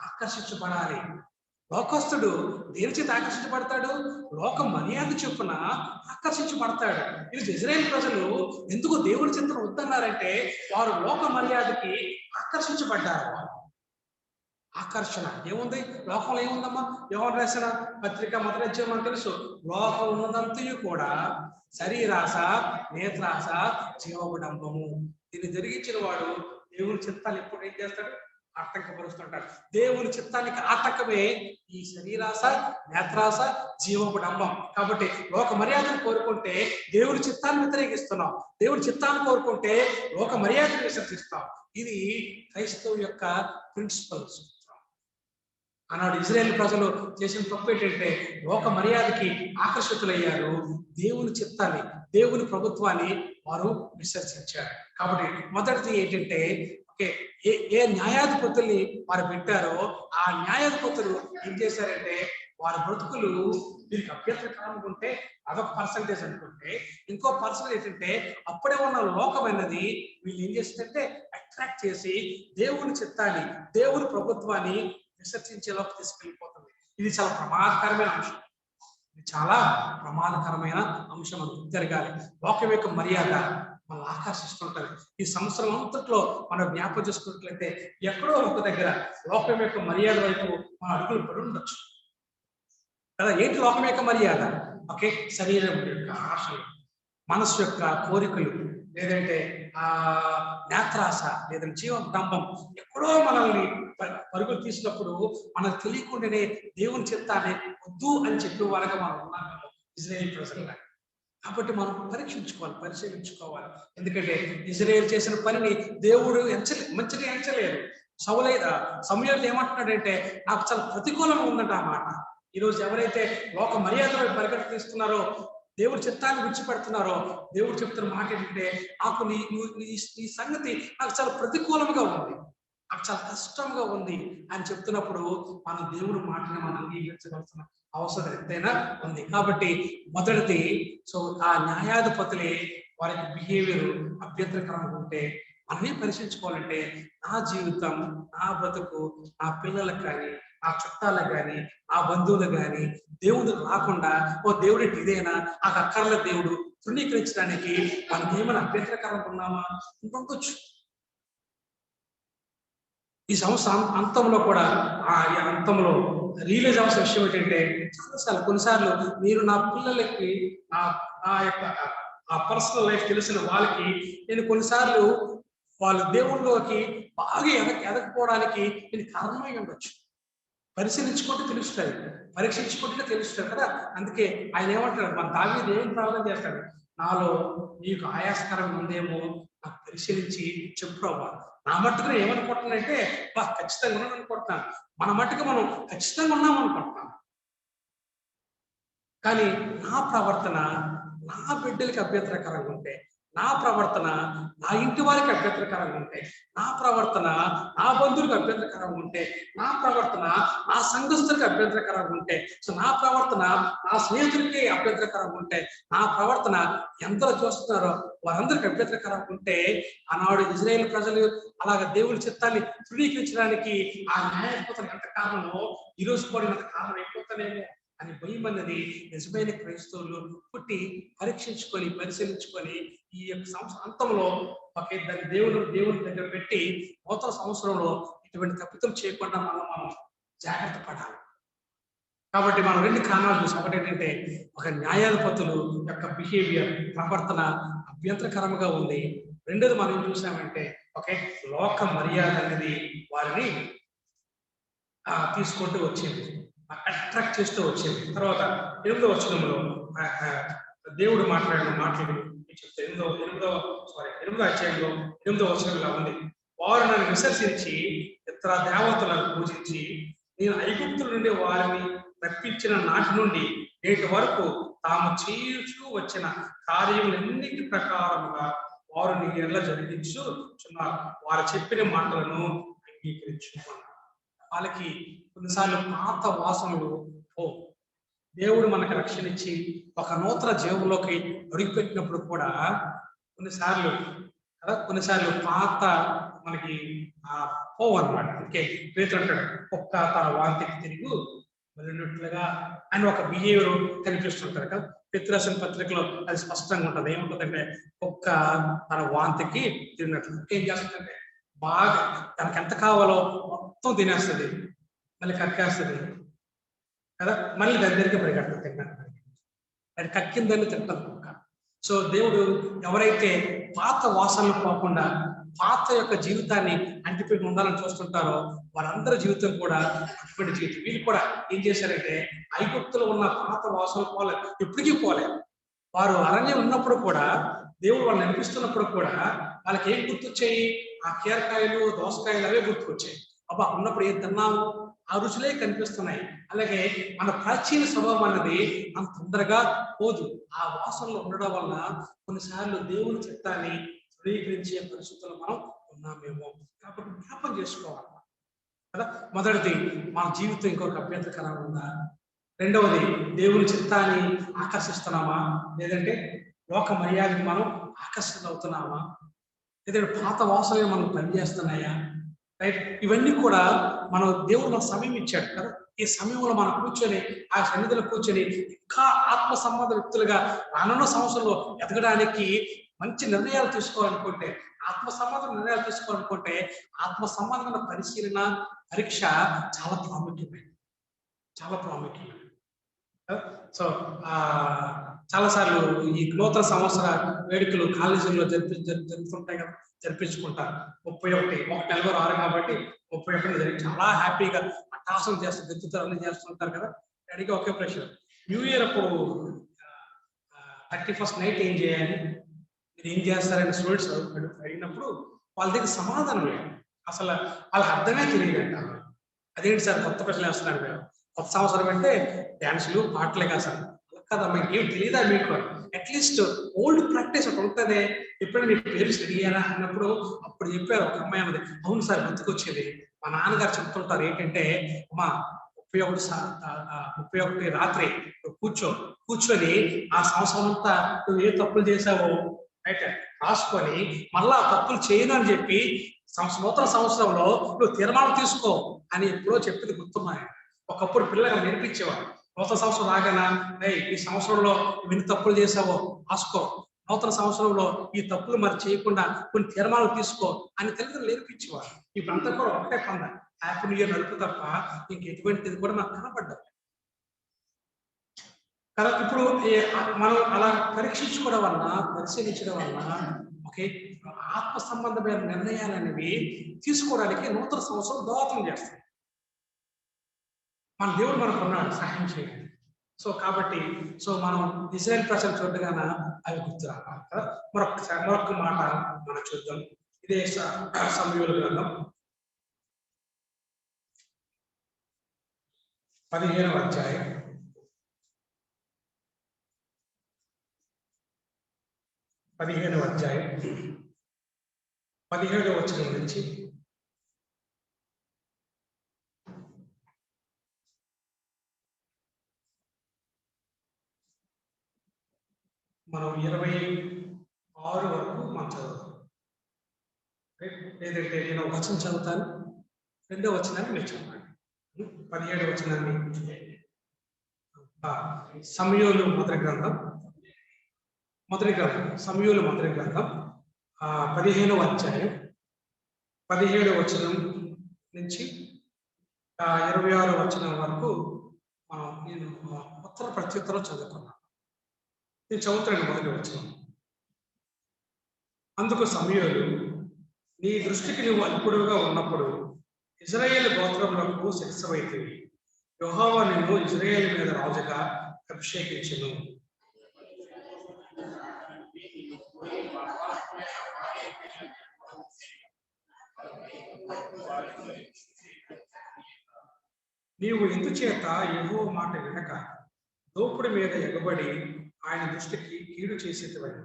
ఆకర్షించబడాలి. లోకస్తుడు దేని చేత ఆకర్షించబడతాడు? లోక మర్యాద చొప్పున ఆకర్షించబడతాడు. ఇది ఇజ్రాయేల్ ప్రజలు ఎందుకు దేవుని చిత్తం వద్దన్నారంటే వారు లోక మర్యాదకి ఆకర్షించబడ్డారు. ఆకర్షణ ఏముంది లోకంలో? ఏముందమ్మా? యోహాను రాసిన పత్రిక మొదటి అధ్యాయం మనకు తెలుసు. లోకం ఉన్నదంతయు కూడా శరీరాశ, నేత్రాశ, జీవబడంబము. దీన్ని జరిగించిన వాడు దేవుని చిత్తాన్ని ఎప్పుడు ఏం చేస్తాడు? ఆటంకపరుస్తుంటాడు. దేవుని చిత్తానికి ఆటంకమే ఈ శరీరాశ, నేత్రాశ, జీవబడంబం. కాబట్టి లోక మర్యాదను కోరుకుంటే దేవుని చిత్తాన్ని వ్యతిరేకిస్తున్నాం, దేవుని చిత్తాన్ని కోరుకుంటే లోక మర్యాదను విసర్జిస్తాం. ఇది క్రైస్తవు యొక్క ప్రిన్సిపల్స్. ఆనాడు ఇజ్రాయేల్ ప్రజలు చేసిన తప్పు ఏంటంటే లోక మర్యాదకి ఆకర్షితులయ్యారు, దేవుని చిత్తాన్ని, దేవుని ప్రభుత్వాన్ని వారు విసర్జించారు. కాబట్టి మొదటిది ఏంటంటే ఏ న్యాయాధిపతుల్ని వారు పెట్టారో ఆ న్యాయాధిపతులు ఏం చేశారంటే వారి బ్రతుకులు వీరికి అభ్యంతరకరంగా ఉంటే అదొక పర్సంటేజ్ అనుకుంటే, ఇంకో పర్సంటేజ్ ఏంటంటే అప్పుడే ఉన్న లోకమైనది వీళ్ళు ఏం చేసిందంటే అట్రాక్ట్ చేసి దేవుని చిత్తాన్ని, దేవుని ప్రభుత్వాన్ని విసర్జించేలోకి తీసుకెళ్ళిపోతుంది. ఇది చాలా ప్రమాదకరమైన అంశం. ఇది చాలా ప్రమాదకరమైన అంశం అని జరగాలి. లోకం యొక్క మర్యాద మనం ఆకర్షిస్తుంటది. ఈ సంవత్సరం అంతట్లో మనం జ్ఞాపకం చేసుకున్నట్లయితే ఎక్కడో ఒక దగ్గర లోకం యొక్క మర్యాద వైపు మన అడుగులు పడి ఉండొచ్చు కదా. ఏంటి లోకం యొక్క మర్యాద? శరీరం యొక్క ఆశలు, మనసు యొక్క కోరికలు, లేదంటే నేత్రాశ, లేదంటే జీవడంబం ఎక్కడో మనల్ని పరుగులు తీసినప్పుడు మనకు తెలియకుండానే దేవుని చిత్తాన్ని వద్దు అని చెప్పే వాళ్ళగా మనం ఉన్నాము ఇజ్రాయేల్ ప్రజలుగా. కాబట్టి మనం పరిశీలించుకోవాలి. ఎందుకంటే ఇజ్రాయేల్ చేసిన పనిని దేవుడు మంచిగా ఎంచలేరు. సమూయేలు ఏమంటున్నాడంటే నాకు చాలా ప్రతికూలంగా ఉందంట ఆ మాట. ఈరోజు ఎవరైతే లోక మర్యాదలు పరిగెత్తిస్తున్నారో, దేవుడి చిత్తాన్ని విడిచిపెడుతున్నారో, దేవుడు చెప్తున్న మాట ఏంటంటే నాకు నీ సంగతి నాకు చాలా ప్రతికూలంగా ఉంది, నాకు చాలా కష్టంగా ఉంది అని చెప్తున్నప్పుడు మనం దేవుని మాటని మనం అంగీకరించవలసిన అవసరం ఎంతైనా ఉంది. కాబట్టి మొదటిది ఆ న్యాయాధిపతులే వారికి బిహేవియర్ అభ్యంతరకరంగా ఉంటే మనమే పరిశీలించుకోవాలంటే నా జీవితం, నా బ్రతుకు, నా పిల్లలకు కానీ, నా చుట్టాలకు కానీ, నా బంధువులకు కానీ దేవుడు రాకుండా దేవుడు ఇదేనా నాకు అక్కర్ల దేవుడు తృణీకరించడానికి మనం ఏమైనా అభ్యంతరకరంగా ఉన్నామా? ఉండొచ్చు. ఈ సంవత్సరం అంతంలో కూడా ఈ అంతంలో రియలైజ్ అవ్వాల్సిన విషయం ఏంటంటే కొన్నిసార్లు మీరు నా పిల్లలకి నా యొక్క పర్సనల్ లైఫ్ తెలిసిన వాళ్ళకి నేను కొన్నిసార్లు వాళ్ళు దేవుళ్ళలోకి బాగా ఎదకపోవడానికి నేను కారణమై ఉండొచ్చు. పరిశీలించుకుంటే తెలుస్తుంది, పరీక్షించుకుంటే తెలుస్తుంది కదా. అందుకే ఆయన ఏమంటాడు, మన దావీదు ఏం ప్రార్థన చేస్తాడు, నాలో నీకు ఆయాస్కరంగా ఉందేమో నాకు పరిశీలించి చెప్పు అవ్వాలి. నా మట్టుకు ఏమనుకుంటున్నానంటే ఖచ్చితంగా ఉన్నాను అనుకుంటున్నాను, మన మట్టుకు మనం ఖచ్చితంగా ఉన్నాం అనుకుంటున్నాం. కానీ నా ప్రవర్తన నా బిడ్డలకి అభ్యంతరకరంగా ఉంటే, నా ప్రవర్తన నా ఇంటి వారికి అభ్యంతరకరంగా ఉంటే, నా ప్రవర్తన నా బంధువులకు అభ్యంతరకరంగా ఉంటే, నా ప్రవర్తన నా సంఘస్థులకి అభ్యంతరకరంగా ఉంటే, నా ప్రవర్తన నా స్నేహితులకి అభ్యంతరకరంగా ఉంటే, నా ప్రవర్తన ఎంతలో చూస్తున్నారో వారందరికి అభ్యంతరకరంగా ఉంటే, ఆనాడు ఇజ్రాయేల్ ప్రజలు అలాగ దేవుని చిత్తాన్ని తృణీకరించడానికి ఆ న్యాయపత్రం ఎంత కారణమో ఈరోజు కూడా ఎంత కారణం అయిపోతానేమో అని భయం అన్నది నిజమైన క్రైస్తవులు పుట్టి పరీక్షించుకొని పరిశీలించుకొని ఈ యొక్క సంవత్సరం అంతంలో దాన్ని దేవుని దగ్గర పెట్టి నూతన సంవత్సరంలో ఇటువంటి తప్పితం చేయకుండా మనం జాగ్రత్త పడాలి. కాబట్టి మనం రెండు కారణాలు చూసాం. ఒకటి ఏంటంటే ఒక న్యాయాధిపతులు యొక్క బిహేవియర్, ప్రవర్తన అభ్యంతరకరంగా ఉంది. రెండోది మనం ఏం చూసామంటే లోక మర్యాద అనేది వారిని తీసుకుంటూ వచ్చింది, అట్రాక్ట్ చేస్తూ వచ్చింది. తర్వాత 8వ వచనంలో దేవుడు మాట్లాడిన మాటలు చెప్తే 8వ అధ్యాయంలో 8వ వచనంలో ఉంది, వారు నన్ను విసర్జించి ఇతర దేవతలను పూజించి నేను ఐగుప్తుల నుండి వారిని రప్పించిన నాటి నుండి నేటి వరకు తాము చేస్తూ వచ్చిన కార్యములన్నిటి ప్రకారముగా వారు నీ ఎడల జరిగించుచున్నారు, వారు చెప్పిన మాటలను అంగీకరించుకున్నారు. వాళ్ళకి కొన్నిసార్లు పాత వాసనలు దేవుడు మనకు రక్షణ ఇచ్చి ఒక నూతన జీవంలోకి అడుగుపెట్టినప్పుడు కూడా కొన్నిసార్లు కొన్నిసార్లు పాత మనకి పోవు అనమాట. ఓకే, పేతురు అంటాడు కుక్క తన వాంతికి తిరిగి వెళ్ళినట్లుగా అని ఒక బిహేవియర్ కనిపిస్తుంటారు కదా. పేతురు రాసిన పత్రికలో అది స్పష్టంగా ఉంటుంది. ఏముంటుందంటే కుక్క తన వాంతికి తిరిగినట్లు. ఏం చేస్తుందంటే బాగా తనకి ఎంత కావాలో మొత్తం తినేస్తుంది, మళ్ళీ కక్కేస్తుంది కదా, మళ్ళీ దాని దగ్గరికి పరిగెడుతుంది తిన్నాను, అది కక్కిందని తింటుంది కుక్క. సో దేవుడు ఎవరైతే పాత వాసనలు పోకుండా పాత యొక్క జీవితాన్ని అంటిపెట్టి ఉండాలని చూస్తుంటారో వారందరి జీవితం కూడా అటువంటి జీవితం. వీళ్ళు కూడా ఏం చేశారంటే ఐగుప్తులో ఉన్న పాత వాసనలు పోలేదు, ఎప్పటికీ పోలేదు. వారు అరణ్యం ఉన్నప్పుడు కూడా దేవుడు వాళ్ళు నడిపిస్తున్నప్పుడు కూడా వాళ్ళకి ఏం గుర్తొచ్చాయి? ఆ కీరకాయలు దోసకాయలు అవే గుర్తుకొచ్చాయి. అబ్బా ఉన్నప్పుడు ఏం తిన్నాము, ఆ రుచులే కనిపిస్తున్నాయి. అలాగే మన ప్రాచీన స్వభావం అన్నది అంత తొందరగా పోదు. ఆ వాసనలో ఉండడం వల్ల కొన్నిసార్లు దేవుని చిత్తాన్ని ధృవీకరించే పరిస్థితుల్లో మనం ఉన్నామేమో. కాబట్టి జ్ఞాపం చేసుకోవాలి కదా. మొదటిది, మన జీవితం ఇంకొక అభ్యంతరకరంగా ఉందా? రెండవది, దేవుని చిత్తాన్ని ఆకర్షిస్తున్నామా, లేదంటే లోక మర్యాదకి మనం ఆకర్షణ అవుతున్నామా, లేదంటే పాత వాసనలు మనం పనిచేస్తున్నాయా? రైట్, ఇవన్నీ కూడా మనం దేవుడు మనకు సమయం ఇచ్చాడు కదా. ఈ సమయంలో మనం కూర్చొని ఆ సన్నిధిలో కూర్చొని ఇంకా ఆత్మ సంబంధ వ్యక్తులుగా రానున్న సంవత్సరంలో ఎదగడానికి మంచి నిర్ణయాలు తీసుకోవాలనుకుంటే, ఆత్మ సంబంధ నిర్ణయాలు తీసుకోవాలనుకుంటే ఆత్మ సంబంధమైన పరిశీలన పరీక్ష చాలా ప్రాముఖ్యమైనది, చాలా ప్రాముఖ్యమైనది. సో చాలాసార్లు ఈ నూతన సంవత్సర వేడుకలు కాలేజీల్లో జరుపుతుంటాయి కదా, జరిపించుకుంటారు. 31 నెలలో 6 కాబట్టి 31 జరిగి చాలా హ్యాపీగా అట్టాసం చేస్తారు, గెలుతుతారు, అన్ని చేస్తుంటారు కదా. అడిగి ఒకే ప్రశ్న, న్యూ ఇయర్ అప్పుడు 31st నైట్ ఏం చేయాలి, మీరు ఏం చేస్తారని స్టూడెంట్స్ అడిగినప్పుడు వాళ్ళ దగ్గర సమాధానం లేదు. అసలు వాళ్ళకి అర్థమే తెలియదంట. అదేంటి సార్ కొత్త ప్రశ్నలు వేస్తున్నారు మీరు, కొత్త సంవత్సరం అంటే డ్యాన్సులు పాటలే కదా సార్. కదా, మీకు ఏం తెలియదా? మీకు అట్లీస్ట్ ఓల్డ్ ప్రాక్టీస్ ఒకటి ఉంటుంది. ఎప్పుడైనా మీ పేరు అడిగారా అన్నప్పుడు అప్పుడు చెప్పారు ఒక అమ్మాయి అన్నది, అవును సార్ గుర్తుకొచ్చేది, మా నాన్నగారు చెప్తుంటారు ఏంటంటే, అమ్మా 31 రాత్రి కూర్చొని ఆ సంవత్సరం అంతా నువ్వు ఏ తప్పులు చేసావో అయితే రాసుకొని మళ్ళా తప్పులు చేయను అని చెప్పి నూతన సంవత్సరంలో నువ్వు తీర్మానం తీసుకో అని ఎప్పుడో చెప్పింది గుర్తున్నాయి. ఒకప్పుడు పిల్లలు నేర్పించేవాడు, నూతన సంవత్సరం రాగానా ఈ సంవత్సరంలో ఎన్ని తప్పులు చేసావో రాసుకో, నూతన సంవత్సరంలో ఈ తప్పులు మరి చేయకుండా కొన్ని తీర్మానాలు తీసుకో అని తల్లిదండ్రులు నేర్పించేవారు. ఇప్పుడంతా కూడా ఒకటే పంద, హ్యాపీ న్యూ ఇయర్ నడుపు తప్ప ఇంకెటువంటిది కూడా నాకు కనపడ్డారు కదా. ఇప్పుడు మనం అలా పరీక్షించుకోవడం వలన, పరిశీలించడం వలన ఓకే ఆత్మ సంబంధమైన నిర్ణయాలు అనేవి తీసుకోవడానికి నూతన సంవత్సరం దోహదం చేస్తాయి. మన దేవుడు మనకు ఉన్నాడు సహాయం చేయాలి. సో కాబట్టి మనం ఇజ్రాయెల్ ప్రజలు చూడగాన అవి గుర్తు రావాలి కదా. మరొక మాట మనం చూద్దాం. ఇదే సమూయేలు గ్రంథం 15వ అధ్యాయం 17వ వచనం నుంచి మనం 26 వరకు మనం చదువుతాం. లేదంటే నేను ఒక వచనం చదువుతాను, 2వ వచనాన్ని మీరు చదవండి. 17వ వచనాన్ని సమూయేలు మొదటి గ్రంథం సమూయేలు మొదటి గ్రంథం 15వ అధ్యాయం 17వ వచనం నుంచి 26వ వచనం వరకు నేను ఉత్తర ప్రత్యుత్తరం చదువుకున్నాను. నేను చదువుతాను మొదటి వచనం. అందుకు సమూయేలు, నీ దృష్టికి నువ్వు అల్పుడుగా ఉన్నప్పుడు ఇశ్రాయేలు గోత్రములకు శిరస్సువైతివి. యెహోవా నిన్ను ఇశ్రాయేలు మీద రాజుగా అభిషేకించును. నీవు ఎందుచేత యెహోవా మాట వినక దోపుడి మీద ఎగబడి ఆయన దృష్టికి కీడు చేసేటివని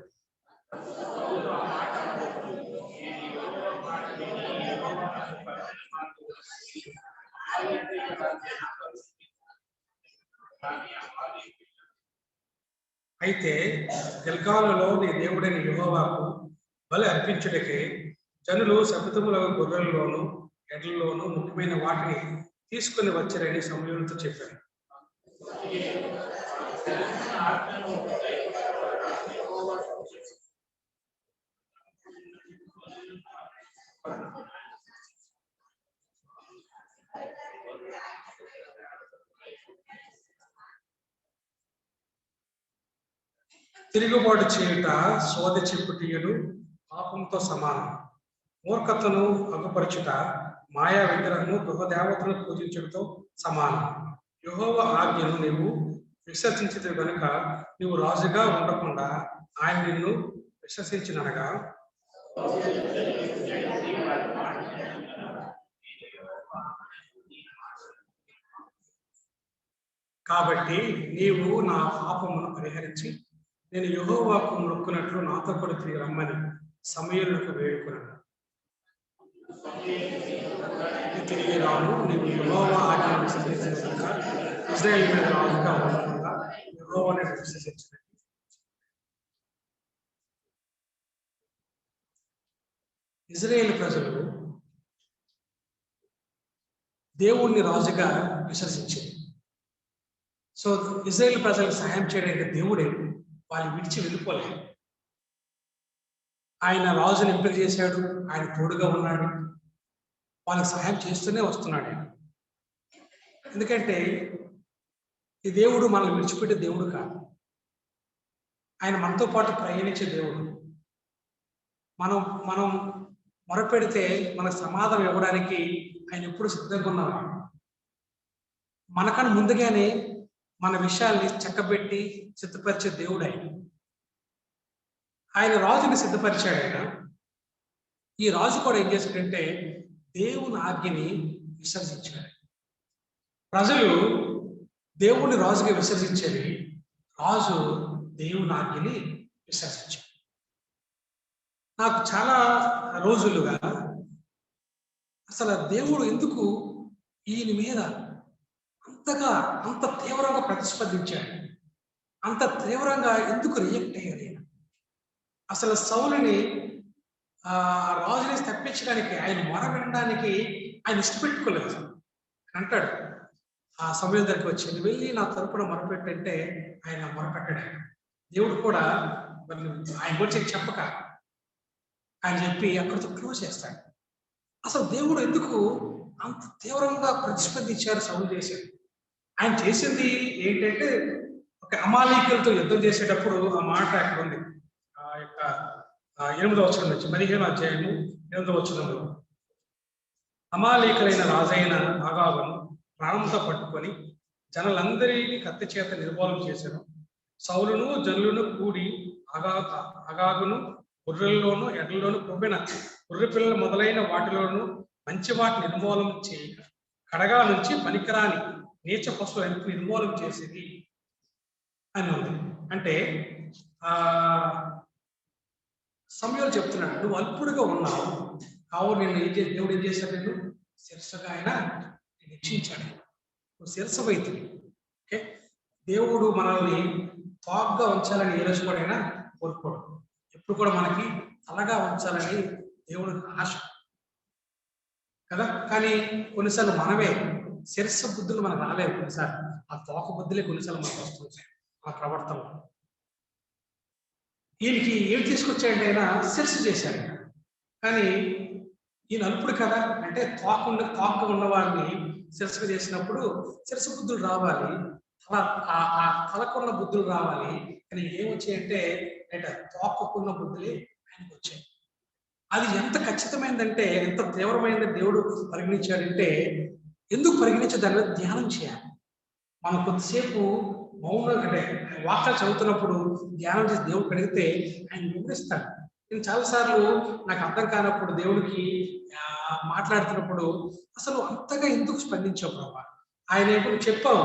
అయితే గిల్గాలులో నీ దేవుడైన యెహోవాకు బలి అర్పించుటకై జనులు శబ్దములకు గొర్రెల్లోను ఎడ్లలోను ముఖ్యమైన వాటిని తీసుకుని వచ్చారని సమూయేలుతో చెప్పారు. తిరుగుబాటు చేయుట సోదె చెప్పుటీయుడు పాపంతో సమానం. మూర్ఖతను అగుపరచుట మాయా విగ్రహము గృహదేవతను పూజించడంతో సమానం. యెహోవా ఆజ్ఞను నీవు విశ్వసించితే కనుక నీవు రాజుగా ఉండకుండా ఆయన నిన్ను విశ్వసించిననగా కాబట్టి నీవు నా పాపమును పరిహరించి నేను యెహోవాకు మొక్కున్నట్లు నాతో కూడా తిరిగి రమ్మని సమూయేలుకు వేడుకున్నాను. తిరిగి రాను, నీవు యెహోవా ఆజ్ఞను విశ్వసించిన కనుక ఇశ్రాయేలు మీద రాజుగా ఉండకుండా యెహోవానే విశ్వసించిన. ఇశ్రాయేలు ప్రజలు దేవుణ్ణి రాజుగా విశ్వసించారు. సో ఇశ్రాయేలు ప్రజలకు సహాయం చేయడానికి దేవుడే వాళ్ళు విడిచి వెళ్ళిపోలేదు. ఆయన రాజుని ఎంపిక చేశాడు, ఆయన తోడుగా ఉన్నాడు, వాళ్ళకి సహాయం చేస్తూనే వస్తున్నాడు. ఎందుకంటే ఈ దేవుడు మనల్ని విడిచిపెట్టే దేవుడు కాదు, ఆయన మనతో పాటు ప్రయాణించే దేవుడు. మనం మనం మొరపెడితే మనకు సమాధానం ఇవ్వడానికి ఆయన ఎప్పుడు సిద్ధంగా ఉన్నాడు. మనకన్నా ముందుగానే మన విషయాల్ని చక్కబెట్టి సిద్ధపరిచే దేవుడు ఆయన. ఆయన రాజుని సిద్ధపరిచాడు. ఆయన ఈ రాజు కూడా ఏం చేశాడంటే దేవుని ఆజ్ఞని విసర్జించాడు. ప్రజలు దేవుని రాజుగా విసర్జించేది, రాజు దేవుని ఆజ్ఞని విసర్జించాడు. నాకు చాలా రోజులుగా అసలు దేవుడు ఎందుకు ఈయన మీద అంతగా అంత తీవ్రంగా ప్రతిస్పందించాడు, అంత తీవ్రంగా ఎందుకు రియాక్ట్ అయ్యాడు ఆయన? అసలు సౌలుని రాజుని తప్పించడానికి, ఆయన మొర వినడానికి ఆయన ఇష్టపెట్టుకోలేదు. అంటాడు ఆ సమయం దగ్గరికి వచ్చి, నువ్వు వెళ్ళి నా తరపున మొరపెట్టంటే ఆయన మొరపెట్టాడు. దేవుడు కూడా ఆయన గురించి చెప్పక ఆయన చెప్పి అక్కడితో క్లోజ్ చేస్తాడు. అసలు దేవుడు ఎందుకు అంత తీవ్రంగా ప్రతిస్పందించారు సౌలు చేశాడు? ఆయన చేసింది ఏంటంటే ఒక అమాలీకులతో యుద్ధం చేసేటప్పుడు ఆ మాట అక్కడ ఉంది. ఆ యొక్క 8వ వచనం నుంచి 15వ అధ్యాయము 8వ వచనంలో, అమాలీకులైన రాజైన ఆగాగును ప్రాణంతో పట్టుకొని జనులందరినీ కత్తి చేత నిర్మూలన చేశాను. సౌలును జనులను కూడి అగాగును గొర్రెల్లోను ఎడ్లలోను కొవ్విన గొర్రె పిల్లలు మొదలైన వాటిలోను మంచి వాటిని నిర్మూలన చేయక కడగా నుంచి పనికిరాని నీచ పశువులను నిర్మూలన చేసేది అని ఉంది. అంటే సమయంలో చెప్తున్నాడు, నువ్వు అల్పుడుగా ఉన్నావు కావు, నేను దేవుడు ఏం చేశాడు? నేను శిరస్సుగా ఆయన రక్షించాడు. నువ్వు శిరస్సువైతే ఓకే, దేవుడు మనల్ని తాగ్గా ఉంచాలని ఏ రోజు కూడా అయినా కోరుకోడు. ఎప్పుడు కూడా మనకి తలగా ఉంచాలని దేవుడు ఆశ కదా. కానీ కొన్నిసార్లు మనమే శిరస్సు బుద్ధులు మనకు రాలేవు, కొన్నిసార్లు ఆ తోక బుద్ధులే కొన్నిసార్లు మనకు వస్తుంటాయి మన ప్రవర్తనలో. ఈయనకి ఏం తీసుకొచ్చాడంటే ఆయన శిరస్సు చేశాడు. కానీ ఈయన అల్పుడు కదా, అంటే తోక ఉన్న వారిని శిరస్సుగా చేసినప్పుడు శిరస్సు బుద్ధులు రావాలి, ఆ తలకున్న బుద్ధులు రావాలి. కానీ ఏమొచ్చాయంటే తోకకున్న బుద్ధులే ఆయనకు వచ్చాయి. అది ఎంత ఖచ్చితమైందంటే, ఎంత తీవ్రమైందని దేవుడు పరిగణించాడంటే, ఎందుకు పరిగణించే దాని మీద ధ్యానం చేయాలి. మనం కొద్దిసేపు మౌనంగా అంటే వాక్యాలు చదువుతున్నప్పుడు ధ్యానం చేసి దేవుడు అడిగితే ఆయన వివరిస్తాడు. నేను చాలాసార్లు నాకు అర్థం కానప్పుడు దేవుడికి మాట్లాడుతున్నప్పుడు అసలు అంతగా ఎందుకు స్పందించావు ప్రభా? ఆయన ఎప్పుడు చెప్పావు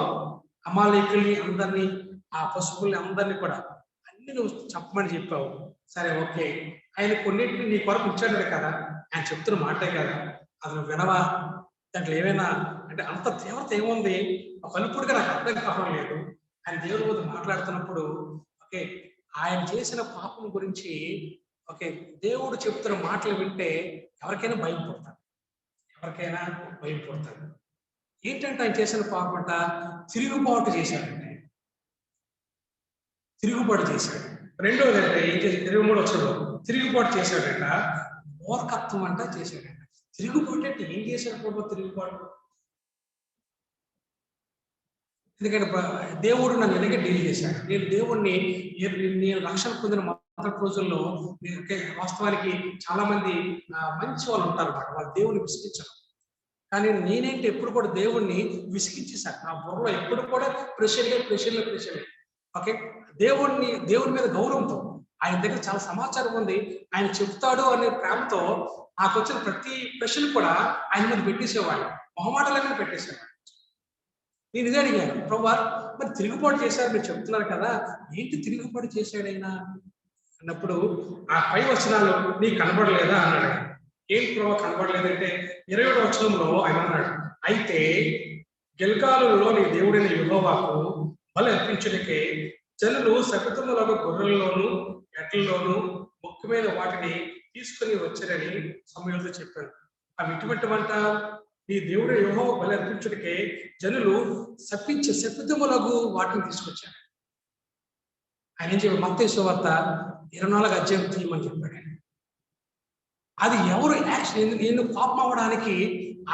అమాలేకుల్ని అందరినీ, ఆ పశువుల్ని అందరినీ కూడా అన్ని నువ్వు చెప్పమని చెప్పావు. సరే ఓకే, ఆయన కొన్నింటిని నీ కొరకు ఉంచాడు కదా, ఆయన చెప్తున్న మాటే కదా, అది నువ్వు వినవా? దాంట్లో ఏమైనా అంటే అంత తీవ్రత ఏముంది పలుపుడుగా నాకు అర్థం కావడం లేదు. ఆయన దేవుడి ముందు మాట్లాడుతున్నప్పుడు ఓకే ఆయన చేసిన పాపం గురించి ఓకే దేవుడు చెప్తున్న మాటలు వింటే ఎవరికైనా భయం పుడతారు. ఎవరికైనా భయం పుడతారు. ఏంటంటే ఆయన చేసిన పాపం అంట తిరుగుబాటు చేశాడంటే తిరుగుబాటు చేశాడు. రెండోది అంటే ఏం చేసి 23 వచ్చంలో తిరుగుబాటు చేశాడంట మూర్ఖత్వం అంట చేశాడంట. తిరుగుబాటు అంటే ఏం చేశాడు ప్రభు తిరుగుబాటు? ఎందుకంటే దేవుడు నన్ను ఎలాగే డీల్ చేశాడు. నేను దేవుణ్ణి నేను రక్షణ పొందిన మొదటి రోజుల్లో వాస్తవానికి చాలా మంది మంచి వాళ్ళు ఉంటారు అన్నమాట. వాళ్ళు దేవుని విసిగించరు. కానీ నేనేంటి ఎప్పుడు కూడా దేవుణ్ణి విసిగించేశాను. నా బుర్రలో ఎప్పుడు కూడా ప్రెషర్లే. ఓకే దేవుని మీద గౌరవంతో ఆయన దగ్గర చాలా సమాచారం ఉంది. ఆయన చెప్తాడు అనే ప్రేమతో నాకు వచ్చిన ప్రతి ప్రశ్న కూడా ఆయన మీద పెట్టేసేవాడు. మొహమాటల మీద పెట్టేసేవాడు. నేను ఇదే అడిగాను, ప్రభా మరి తిరుగుబాటు చేశారు మీరు చెప్తున్నారు కదా, ఏంటి తిరుగుబాటు చేశాడైనా అన్నప్పుడు ఆ పై వచనాలు నీకు కనబడలేదా అన్నాడు. ఏంటి ప్రభా కనబడలేదంటే 27వ వచనంలో ఆయన అన్నాడు, అయితే గిల్గాలులో నీ దేవుడైన యెహోవాకు బలి అర్పించుటకే జనులు సకృతములకు గొర్రెల్లోను ఎట్లలోను ముఖ్యమైన వాటిని తీసుకుని వచ్చారని సమయంలో చెప్పారు. అవి ఇటువంటి వంట నీ దేవుడు యెహోవా బలి అర్పించుటకే జనులు శపితములకు వాటిని తీసుకొచ్చారు. ఆయన ఏం చెప్పాడు? మత్తయి సువార్త 24 అధ్యాయం తీయమని చెప్పాడు. అది ఎవరు యాక్షన్ నేను కోపం అవ్వడానికి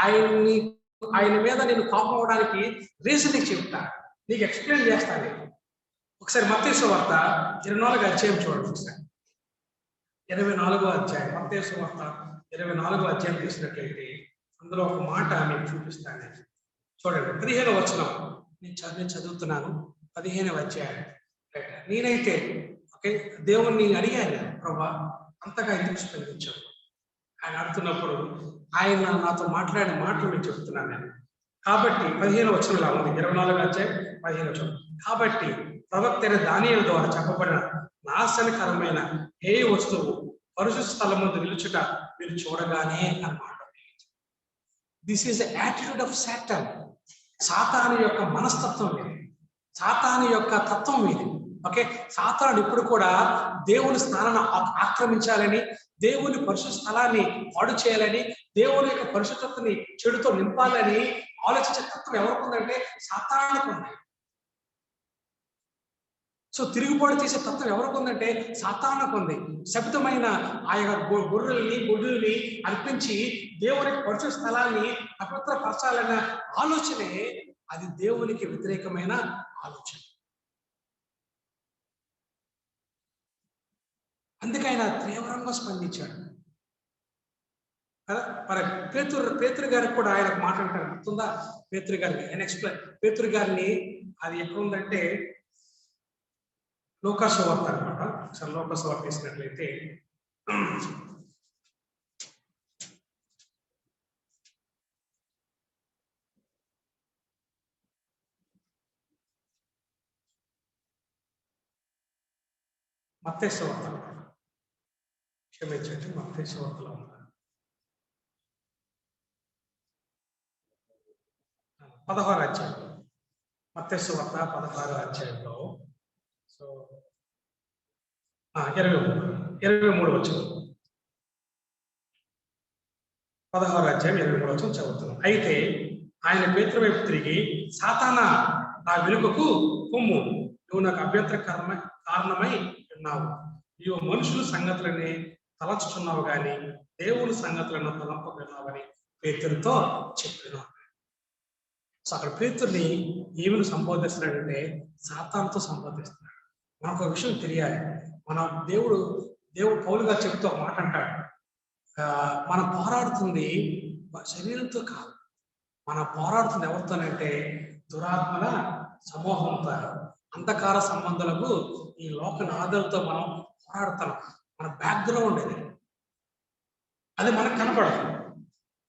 ఆయన మీద నేను కోపం అవ్వడానికి రీజన్ నీకు చెప్తా, నీకు ఎక్స్ప్లెయిన్ చేస్తాను. ఒకసారి మత్తయి సువార్త 24 అధ్యాయం చూడండి. ఒకసారి 24వ అధ్యాయం మత్తయి సువార్త 24వ అధ్యాయం తీసినట్లయితే అందులో ఒక మాట మీకు చూపిస్తాను. చూడండి 15వ వచనం నేను చదువుతున్నాను. 15వ అధ్యాయం. నేనైతే ఓకే దేవుణ్ణి అడిగాను, ప్రభా అంతగా ఎందుకు స్పందించాడు ఆయన అడుగుతున్నప్పుడు ఆయన నాతో మాట్లాడిన మాటలు నేను చెప్తున్నాను నేను. కాబట్టి 15వ వచనంలా ఉంది. 24వ అధ్యాయం 15వ వచనం. కాబట్టి ప్రవక్త అయిన దానియేలు ద్వారా చెప్పబడిన నాశనకరమైన ఏ వస్తువు పరిశుద్ధ స్థలం ముందు నిలుచుట మీరు చూడగానే అన్నమాట. This is the attitude of Satan. సాతాను యొక్క మనస్తత్వం ఇది, సాతాను యొక్క తత్వం ఇది. ఓకే సాతానుడు ఇప్పుడు కూడా దేవుని స్థానాన్ని ఆక్రమించాలని, దేవుని పరిశుద్ధ స్థలాన్ని పాడు చేయాలని, దేవుని యొక్క పరిశుద్ధతని చెడుతో నింపాలని ఆలోచించే తత్వం ఎవరికి ఉందంటే సాతానుడికి ఉంది. సో తిరుగుబాటు చేసే తత్వం ఎవరికి ఉందంటే సాతానుకు ఉంది. శబ్దమైన ఆ యొక్క గొర్రెల్ని అర్పించి దేవుని పరిశుద్ధ స్థలాన్ని అపవిత్రపరచాలన్న ఆలోచనే అది దేవునికి వ్యతిరేకమైన ఆలోచన. అందుకే ఆయన తీవ్రంగా స్పందించాడు కదా. మరి పేతురు గారికి కూడా ఆయన మాట అంటారు, గుర్తుందా? పేతురు గారిని ఆయన పేతురు గారిని అది ఎక్కడ ఉందంటే లూకా సువార్త అనమాట. ఒకసారి లూకా సువార్త తీసినట్లయితే 16వ అధ్యాయం. మత్తయి సువార్త 16వ అధ్యాయంలో సో 23 వచనం. 16వ అధ్యాయం 23 వచనం చదువుతున్నాం. అయితే ఆయన పేతురు వైపు తిరిగి, సాతానా నా వెనుకకు పొమ్ము, నువ్వు నాకు అభ్యంతర కారణమై ఉన్నావు. నీవు మనుషుల సంగతులని తలచుచున్నావు కానీ దేవుని సంగతులను తలంపకున్నావని పేతురుతో చెప్పినావు. సో అక్కడ పేతుర్ని ఏమని సంబోధిస్తున్నాడంటే సాతానుతో సంబోధిస్తున్నాడు. మనకు ఒక విషయం తెలియాలి. మన దేవుడు పౌలు గారు చెప్తూ ఒక మాట అంటాడు, మనం పోరాడుతుంది శరీరంతో కాదు, మనం పోరాడుతుంది ఎవరితోనంటే దురాత్మల సమూహంతో, అంధకార సంబంధాలకు, ఈ లోక నాదాలతో మనం పోరాడుతాం. మన బ్యాక్గ్రౌండ్ అది మనకు కనపడదు,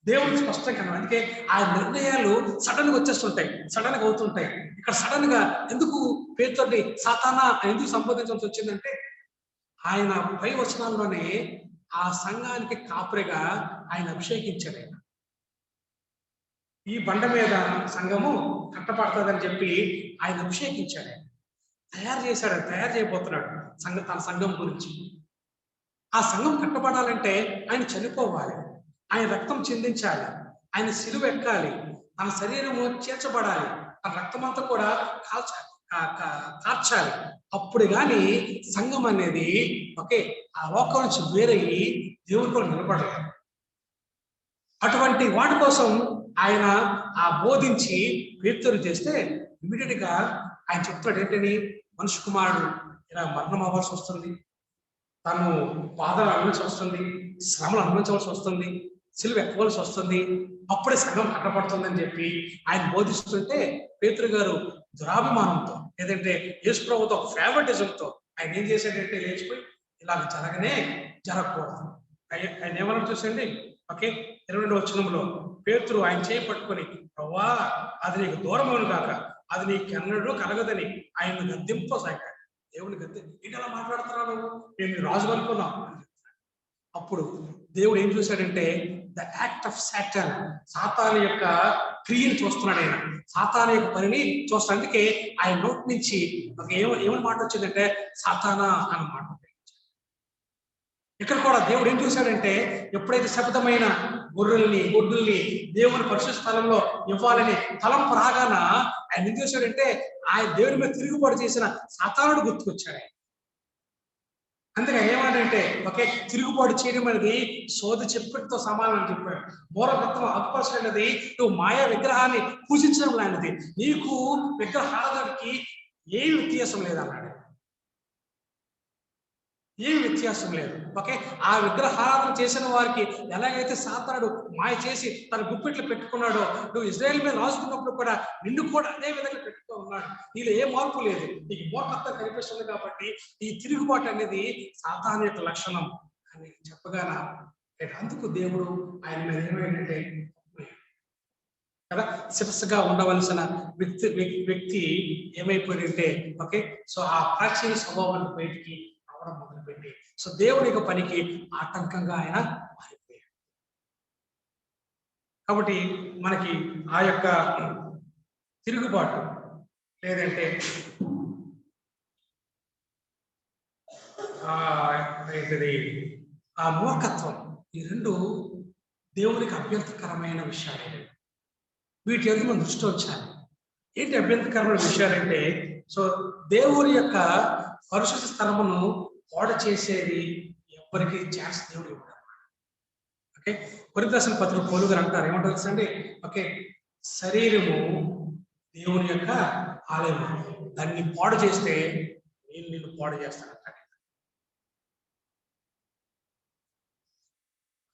దేవుడికి స్పష్టంగా కనపడదు. అందుకే ఆ నిర్ణయాలు సడన్ గా వచ్చేస్తుంటాయి, సడన్ గా అవుతుంటాయి. ఇక్కడ సడన్ గా ఎందుకు పేతుర్ని సాతానా ఎందుకు సంబోధించాల్సి వచ్చిందంటే ఆయన పై వచనాల్లోనే ఆ సంఘానికి కాపరిగా ఆయన అభిషేకించాడు. ఈ బండ మీద సంఘము కట్టబడుతుందని చెప్పి ఆయన అభిషేకించాడు. తయారు చేయబోతున్నాడు తన సంఘం గురించి. ఆ సంఘం కట్టబడాలంటే ఆయన చనిపోవాలి, ఆయన రక్తం చిందించాలి, ఆయన సిలువ ఎక్కాలి, తన శరీరము చేర్చబడాలి, తన రక్తం అంతా కూడా కార్చాలి. అప్పుడు కానీ సంఘం అనేది ఆ లోకం నుంచి వేరయ్యి దేవుని కూడా నిలబడాలి. అటువంటి వాటి కోసం ఆయన ఆ బోధించి పేతురు చేస్తే ఇమీడియట్ గా ఆయన చెప్తాడు ఏంటని, మనుషు కుమారుడు ఇలా మరణం అవ్వాల్సి వస్తుంది, తను బాధలు అనుభవించాల్సి వస్తుంది, శ్రమలు అనుభవించవలసి వస్తుంది, సిలువ ఎక్కవలసి వస్తుంది, అప్పుడే సంఘం కట్టబడుతుందని చెప్పి ఆయన బోధిస్తుంటే పేతురు గారు దురాభిమానంతో లేదంటే యేసు ప్రభుతో ఫేవరెటిజంతో ఆయన ఏం చేశాడంటే లేచిపోయి ఇలాగ జరగకూడదు. ఆయన ఏమన్నా చూసండి 22వ వచనంలో పేతురు ఆయన చేయి పట్టుకొని, ప్రభువా అది నీకు దూరమవును కాక, అది నీకెన్నడూ కలగదని ఆయన గద్దింపసాగాడు. దేవుని గద్దె ఏంటి అలా మాట్లాడుతున్నావు, నేను రాజు అనుకున్నాం అని చెప్తాడు. అప్పుడు దేవుడు ఏం చూశాడంటే ద యాక్ట్ ఆఫ్ సాతాన్, సాతాను యొక్క క్రియను చూస్తున్నాడు. ఆయన సాతాను యొక్క పనిని చూస్తాడు. అందుకే ఆయన నోటి నుంచి ఏమని మాట వచ్చిందంటే సాతానా అన్న మాట. ఇక్కడ కూడా దేవుడు ఏం చూశాడంటే ఎప్పుడైతే శబ్దమైన గొడ్డుల్ని దేవుని పరిశుద్ధ స్థలంలో ఇవ్వాలని తలంపు రాగాన ఆయన ఏం చూశాడంటే ఆయన దేవుని మీద తిరుగుబాటు చేసిన సాతానుడు గుర్తుకొచ్చాడు. అందుకని ఏమంటే తిరుగుబాటు చేయడం అనేది సోది చెప్పితో సమానం అని చెప్పాడు. మూలకత్వం అపపరచడానికి నువ్వు మాయా విగ్రహాన్ని పూజించడం లాంటిది, నీకు విగ్రహారాధనకి ఏ వ్యత్యాసం లేదన్నాడు. ఏ వ్యత్యాసం లేదు. ఆ విగ్రహారాధన చేసిన వారికి ఎలాగైతే సాతానుడు మాయ చేసి తన గుప్పిట్లు పెట్టుకున్నాడో, నువ్వు ఇజ్రాయేల్ మీద రాసుకున్నప్పుడు కూడా నిన్ను కూడా అదే విధంగా పెట్టుకో ఉన్నాడు. నీలో ఏ మార్పు లేదు, నీకు మూర్ఖత్వం కనిపిస్తుంది. కాబట్టి ఈ తిరుగుబాటు అనేది సాతాను యొక్క లక్షణం అని చెప్పగానే అందుకు దేవుడు ఆయన మీద ఏమైందంటే కదా శిరస్సుగా ఉండవలసిన వ్యక్తి ఏమైపోయిందంటే సో ఆ ప్రాచీన స్వభావాన్ని బయటికి మొదలుపెట్టి సో దేవుడి యొక్క పనికి ఆటంకంగా ఆయన మారిపోయాడు. కాబట్టి మనకి ఆ యొక్క తిరుగుబాటు లేదంటే ఆ మూర్ఖత్వం, ఈ రెండు దేవునికి అభ్యంతరకరమైన విషయాలు. వీటి యొక్క మనం దృష్టి వచ్చాలి. ఏంటి అభ్యంతరకరమైన విషయాలంటే సో దేవుని యొక్క పరిశుద్ధ స్థలమును పాడు చేసేది ఎవరికి ఛాన్స్ దేవుడు ఇవ్వడం. కొరింథీ రాసిన పత్రిక పౌలు గారు అంటారు, ఏమంటారు తెలుసండి, శరీరము దేవుని యొక్క ఆలయము, దాన్ని పాడు చేస్తే నేను నిన్ను పాడు చేస్తానంటాడు.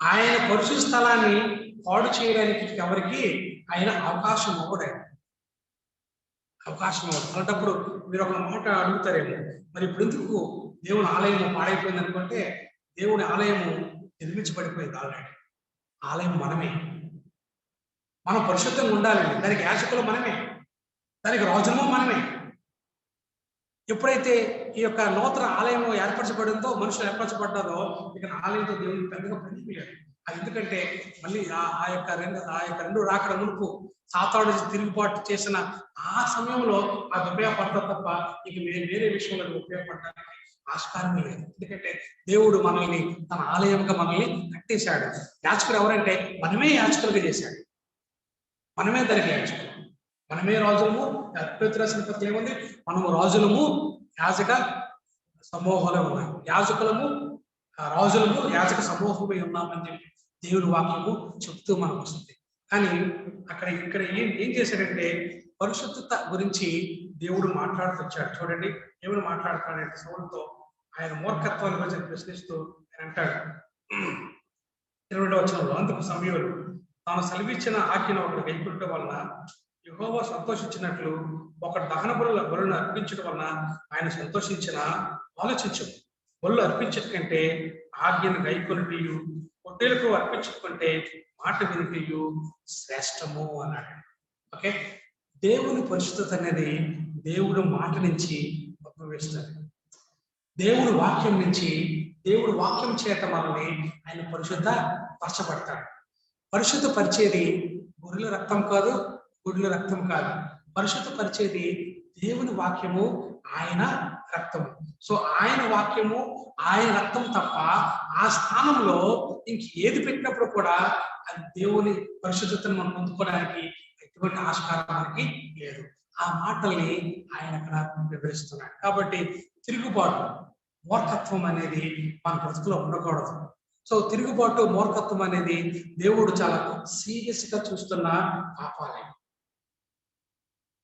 ఆయన పరిశుద్ధ స్థలాన్ని పాడు చేయడానికి ఎవరికి ఆయన అవకాశం ఇవ్వడం. అలాంటప్పుడు మీరు ఒక మాట అడుగుతారేమో, మరి ఇప్పుడు ఎందుకు దేవుని ఆలయము పాడైపోయింది అనుకుంటే, దేవుని ఆలయము నిర్మించబడిపోయింది ఆల్రెడీ. ఆలయం మనమే, మనం పరిశుద్ధంగా ఉండాలండి. దానికి యాజకులు మనమే, దానికి రాజులము మనమే. ఎప్పుడైతే ఈ యొక్క నూతన ఆలయం ఏర్పరచబడిందో, మనుషులు ఏర్పరచబడ్డారో, ఇక ఆలయంతో దేవునికి పెద్దగా పనిపోయాడు. అది ఎందుకంటే మళ్ళీ ఆ యొక్క రెండు రాకడ మునుపు సాతాను తిరుగుబాటు చేసిన ఆ సమయంలో అది ఉపయోగపడతాం తప్ప ఇక వేరే విషయంలో ఉపయోగపడడానికి ఆస్కారమే లేదు. ఎందుకంటే దేవుడు మనల్ని తన ఆలయంగా మనల్ని కట్టేశాడు. యాజకుడు ఎవరంటే మనమే యాజకులుగా చేశాడు, మనమే దానికి యాజకులు, మనమే రాజులము. పేతురు రాసిన పత్రిక ఏముంది, మనము రాజులము యాజక సమూహంలో ఉన్నాం, రాజులము యాజక సమూహమై ఉన్నామని చెప్పి దేవుని వాక్యము చెప్తూ మనకు వస్తుంది. కానీ ఇక్కడ ఏం చేశాడంటే పరిశుద్ధత గురించి దేవుడు మాట్లాడుతూ వచ్చాడు. చూడండి ఏమని మాట్లాడుతున్నాడంటే సౌలుతో ఆయన మూర్ఖత్వాన్ని గురించి ప్రశ్నిస్తూ ఆయన అంటాడు 22వ వచనంలో, అందుకు సమూయేలు తాను సెలవిచ్చిన ఆజ్ఞను ఒకడు గైకొనడం వలన యెహోవా సంతోషించినట్లు ఒకడు దహన బలులను అర్పించడం వలన ఆయన సంతోషించిన ఆలోచించు. బలు అర్పించడం కంటే ఆజ్ఞను గైకొనుటయు పొట్టేలకు అర్పించుకుంటే మాట వినుటయు శ్రేష్టము అన్నాడు. దేవుని పరిశుద్ధత అనేది దేవుడు మాట నుంచి ఉద్భవిస్తాడు. దేవుడు వాక్యం నుంచి, దేవుడు వాక్యం చేత మనల్ని ఆయన పరిశుద్ధ పరచబడతాడు. పరిశుద్ధ పరిచేది గొర్రెల రక్తం కాదు, గుడ్ల రక్తం కాదు. పరిశుద్ధ పరిచేది దేవుని వాక్యము, ఆయన రక్తము. సో ఆయన వాక్యము, ఆయన రక్తం తప్ప ఆ స్థానంలో ఇంక ఏది పెట్టినప్పుడు కూడా అది దేవుని పరిశుద్ధతను మనం పొందుకోవడానికి ఎటువంటి ఆస్కారం మనకి లేదు. ఆ మాటల్ని ఆయన అక్కడ వివరిస్తున్నాడు. కాబట్టి తిరుగుబాటు, మూర్ఖత్వం అనేది మన బ్రతుకులో ఉండకూడదు. సో తిరుగుబాటు, మూర్ఖత్వం అనేది దేవుడు చాలా సీరియస్ గా చూస్తున్న పాపాలే.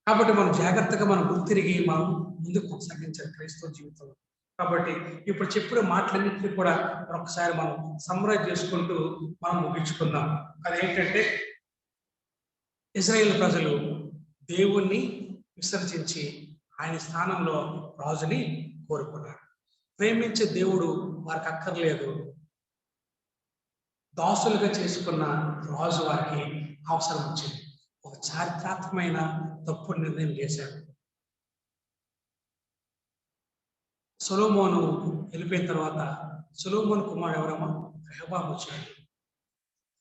కాబట్టి మనం జాగ్రత్తగా మనం గుర్తిరిగి మనం ముందుకు కొనసాగించాలి క్రైస్తవ జీవితంలో. కాబట్టి ఇప్పుడు చెప్పిన మాటలన్నింటినీ కూడా ఒకసారి మనం సమ్మరైజ్ చేసుకుంటూ మనం ముగించుకుందాం. అదేంటంటే, ఇశ్రాయేలు ప్రజలు దేవుణ్ణి విసర్జించి ఆయన స్థానంలో రాజుని కోరుకున్నారు. ప్రేమించే దేవుడు వారికి అక్కర్లేదు, దాసులుగా చేసుకున్న రాజు వారికి అవసరం వచ్చింది. ఒక చారిత్రాత్మకమైన తప్పుడు నిర్ణయం చేశాడు. సొలొమోను వెళ్ళిపోయిన తర్వాత సొలొమోను కుమారుడు ఎవరమ్మా? రెహబాము వచ్చాడు.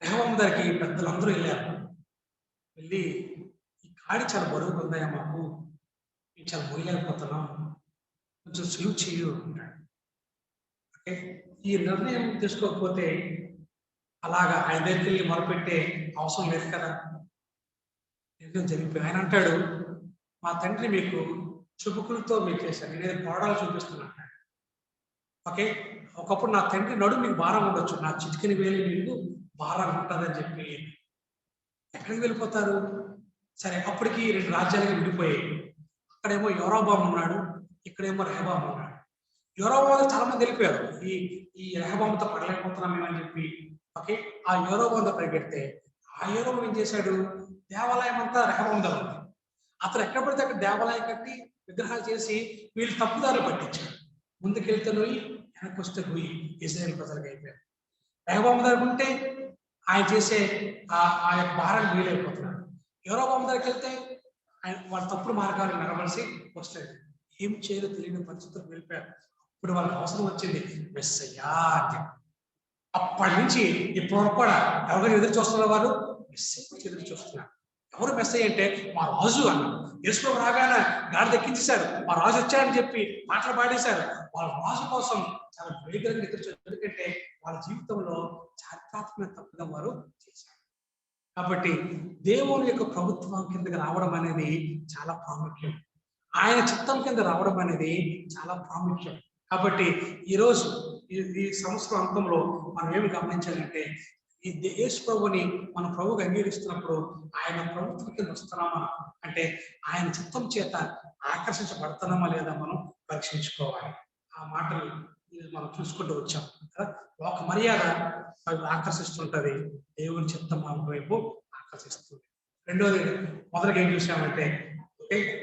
రెహబాము దగ్గరికి పెద్దలందరూ వెళ్ళారు. వెళ్ళి, ఈ కాడి చాలా బరువుగా ఉందయ్యా, మాకు మేము చాలా మొయ్యలేకపోతున్నాం, కొంచెం సులువు చేయు అంటాడు. ఓకే, ఈ నిర్ణయం తీసుకోకపోతే అలాగా ఆయన దగ్గరికి వెళ్ళి మొరపెట్టే అవసరం లేదు కదా. నిర్ణయం జరిగిపోయి ఆయన అంటాడు, మా తండ్రి మీకు చుబుకులతో మీకు చేశాను, నేను కోడాలు చూపిస్తున్నాను. ఓకే, ఒకప్పుడు నా తండ్రి నడు మీకు భారం ఉండొచ్చు, నా చిటికిన వేలి మీకు భారం ఉంటుందని చెప్పి ఎక్కడికి వెళ్ళిపోతారు? సరే, అప్పటికి 2 రాజ్యాలుగా విడిపోయాయి. అక్కడేమో యెరోబాము ఉన్నాడు, ఇక్కడేమో రెహబాము ఉన్నాడు. యెరోబాము చాలా మంది వెళ్ళిపోయారు, ఈ రెహబాముతో పడలేకపోతున్నాం మేమని చెప్పి. ఓకే, ఆ యెరోబాముతో పరిగెడితే ఆ యెరోబాము ఏం చేశాడు? దేవాలయం అంతా రెహబాము దగ్గర ఉంది. అతను ఎక్కడ పడితే అక్కడ దేవాలయం కట్టి విగ్రహాలు చేసి వీళ్ళు తప్పుదారులు పట్టించారు. ముందుకెళ్తే నొయ్యి, వెనక్కి వస్తే నొయ్యి, ఇశ్రాయేలు ప్రజలకు అయిపోయారు. రెహబాము దగ్గర ఉంటే ఆయన చేసే ఆ యొక్క భారాన్ని వీలైపోతున్నారు. యెరోబాము దగ్గరికి వెళ్తే ఆయన వాళ్ళ తప్పుడు మార్గాలు నడవలసి వస్తుంది. ఏం చేయాలో తెలియని పరిస్థితులకు వెళ్ళిపోయారు. ఇప్పుడు వాళ్ళకి అవసరం వచ్చింది మెస్సయ్యా అని. అప్పటి నుంచి ఇప్పటి వరకు కూడా ఎవరు ఎదురు చూస్తున్నారు? వారు మెస్సయ్య ఎదురు చూస్తున్నారు. ఎవరు మెస్సయ్య అంటే మా రాజు అన్నారు. యేసు రాగానే గాడి దక్కించేశారు, మా రాజు వచ్చారని చెప్పి మాటలు పాడేశారు. వాళ్ళ రాజు కోసం చాలా వేగంగా ఎదురు చూస్తారు. ఎందుకంటే వాళ్ళ జీవితంలో చారిత్రాత్మక తప్పుగా వారు చేశారు. కాబట్టి దేవుని యొక్క ప్రభుత్వం కిందకి రావడం అనేది చాలా ప్రాముఖ్యం. ఆయన చిత్తం కింద రావడం అనేది చాలా ప్రాముఖ్యం. కాబట్టి ఈరోజు ఈ సంవత్సరం అంతంలో మనం ఏమి గమనించాలంటే, ఈ యేసు ప్రభుని మన ప్రభువుగా అంగీకరిస్తున్నప్పుడు ఆయన ప్రభుత్వం కింద వస్తున్నామా అంటే ఆయన చిత్తం చేత ఆకర్షించబడుతున్నామా లేదా మనం పరీక్షించుకోవాలి. ఆ మాటలు మనం చూసుకుంటూ వచ్చాం కదా. ఒక మర్యాద ఆకర్షిస్తుంటది, దేవుని చిత్తం మన వైపు ఆకర్షిస్తుంది. రెండోది, మొదటిగా ఏం చూసామంటే,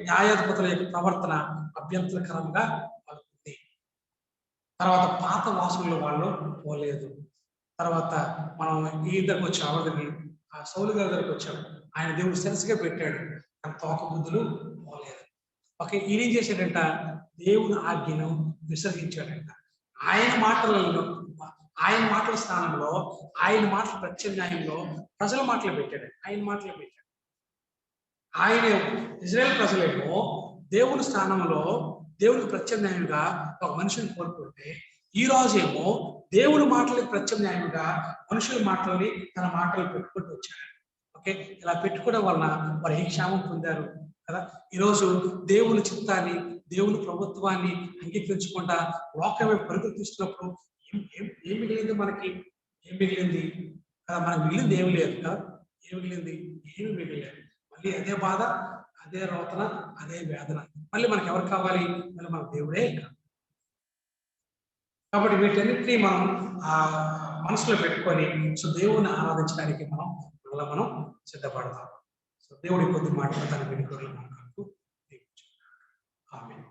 న్యాయాధిపతుల యొక్క ప్రవర్తన అభ్యంతరకరంగా ఉంది. తర్వాత పాత వాసుల్లో వాళ్ళు పోలేదు. తర్వాత మనం ఈ దగ్గరకు వచ్చాం, అవధికి ఆ సౌలు గారి దగ్గరకు వచ్చాం. ఆయన దేవుడు శిరస్సుగా పెట్టాడు, కానీ తోక బుద్ధులు పోలేదు. ఓకే, ఈయనేం చేశాడంట? దేవుని ఆజ్ఞను విసర్జించాడంట. ఆయన మాటల స్థానంలో, ఆయన మాటల ప్రత్యామ్నాయంలో ప్రజల మాటలు పెట్టాడు. ఆయన మాటలు పెట్టాడు. ఆయన ఇశ్రాయేలు ప్రజలేమో దేవుని స్థానంలో దేవునికి ప్రత్యామ్నాయంగా ఒక మనిషిని కోరుకుంటే, ఈ రోజేమో దేవుని మాటలకు ప్రత్యామ్నాయంగా మనుషుల మాటలని తన మాటలు పెట్టుకుంటూ వచ్చాడు. ఓకే, ఇలా పెట్టుకోవడం వలన వారు ఏ క్షేమం పొందారు కదా. ఈరోజు దేవుని చిత్తాన్ని, దేవుని ప్రభుత్వాన్ని అంగీకరించకుండా లోకమే పరుగులు తీస్తున్నప్పుడు ఏం మిగిలింది? మనకి ఏం మిగిలింది కదా? మనకు మిగిలింది ఏమి లేదు కదా. ఏం మిగిలింది? ఏమి మిగిలేదు. మళ్ళీ అదే బాధ, అదే రోతన, అదే వేదన. మళ్ళీ మనకి ఎవరు కావాలి? మళ్ళీ మన దేవుడే కావాలి. కాబట్టి వీటన్నిటినీ మనం మనసులో పెట్టుకొని సో దేవుని ఆరాధించడానికి మనం సిద్ధపడతాం. సో దేవుడి కొద్ది మాటలు తన వెనుకలు మనకు ఆమేన్.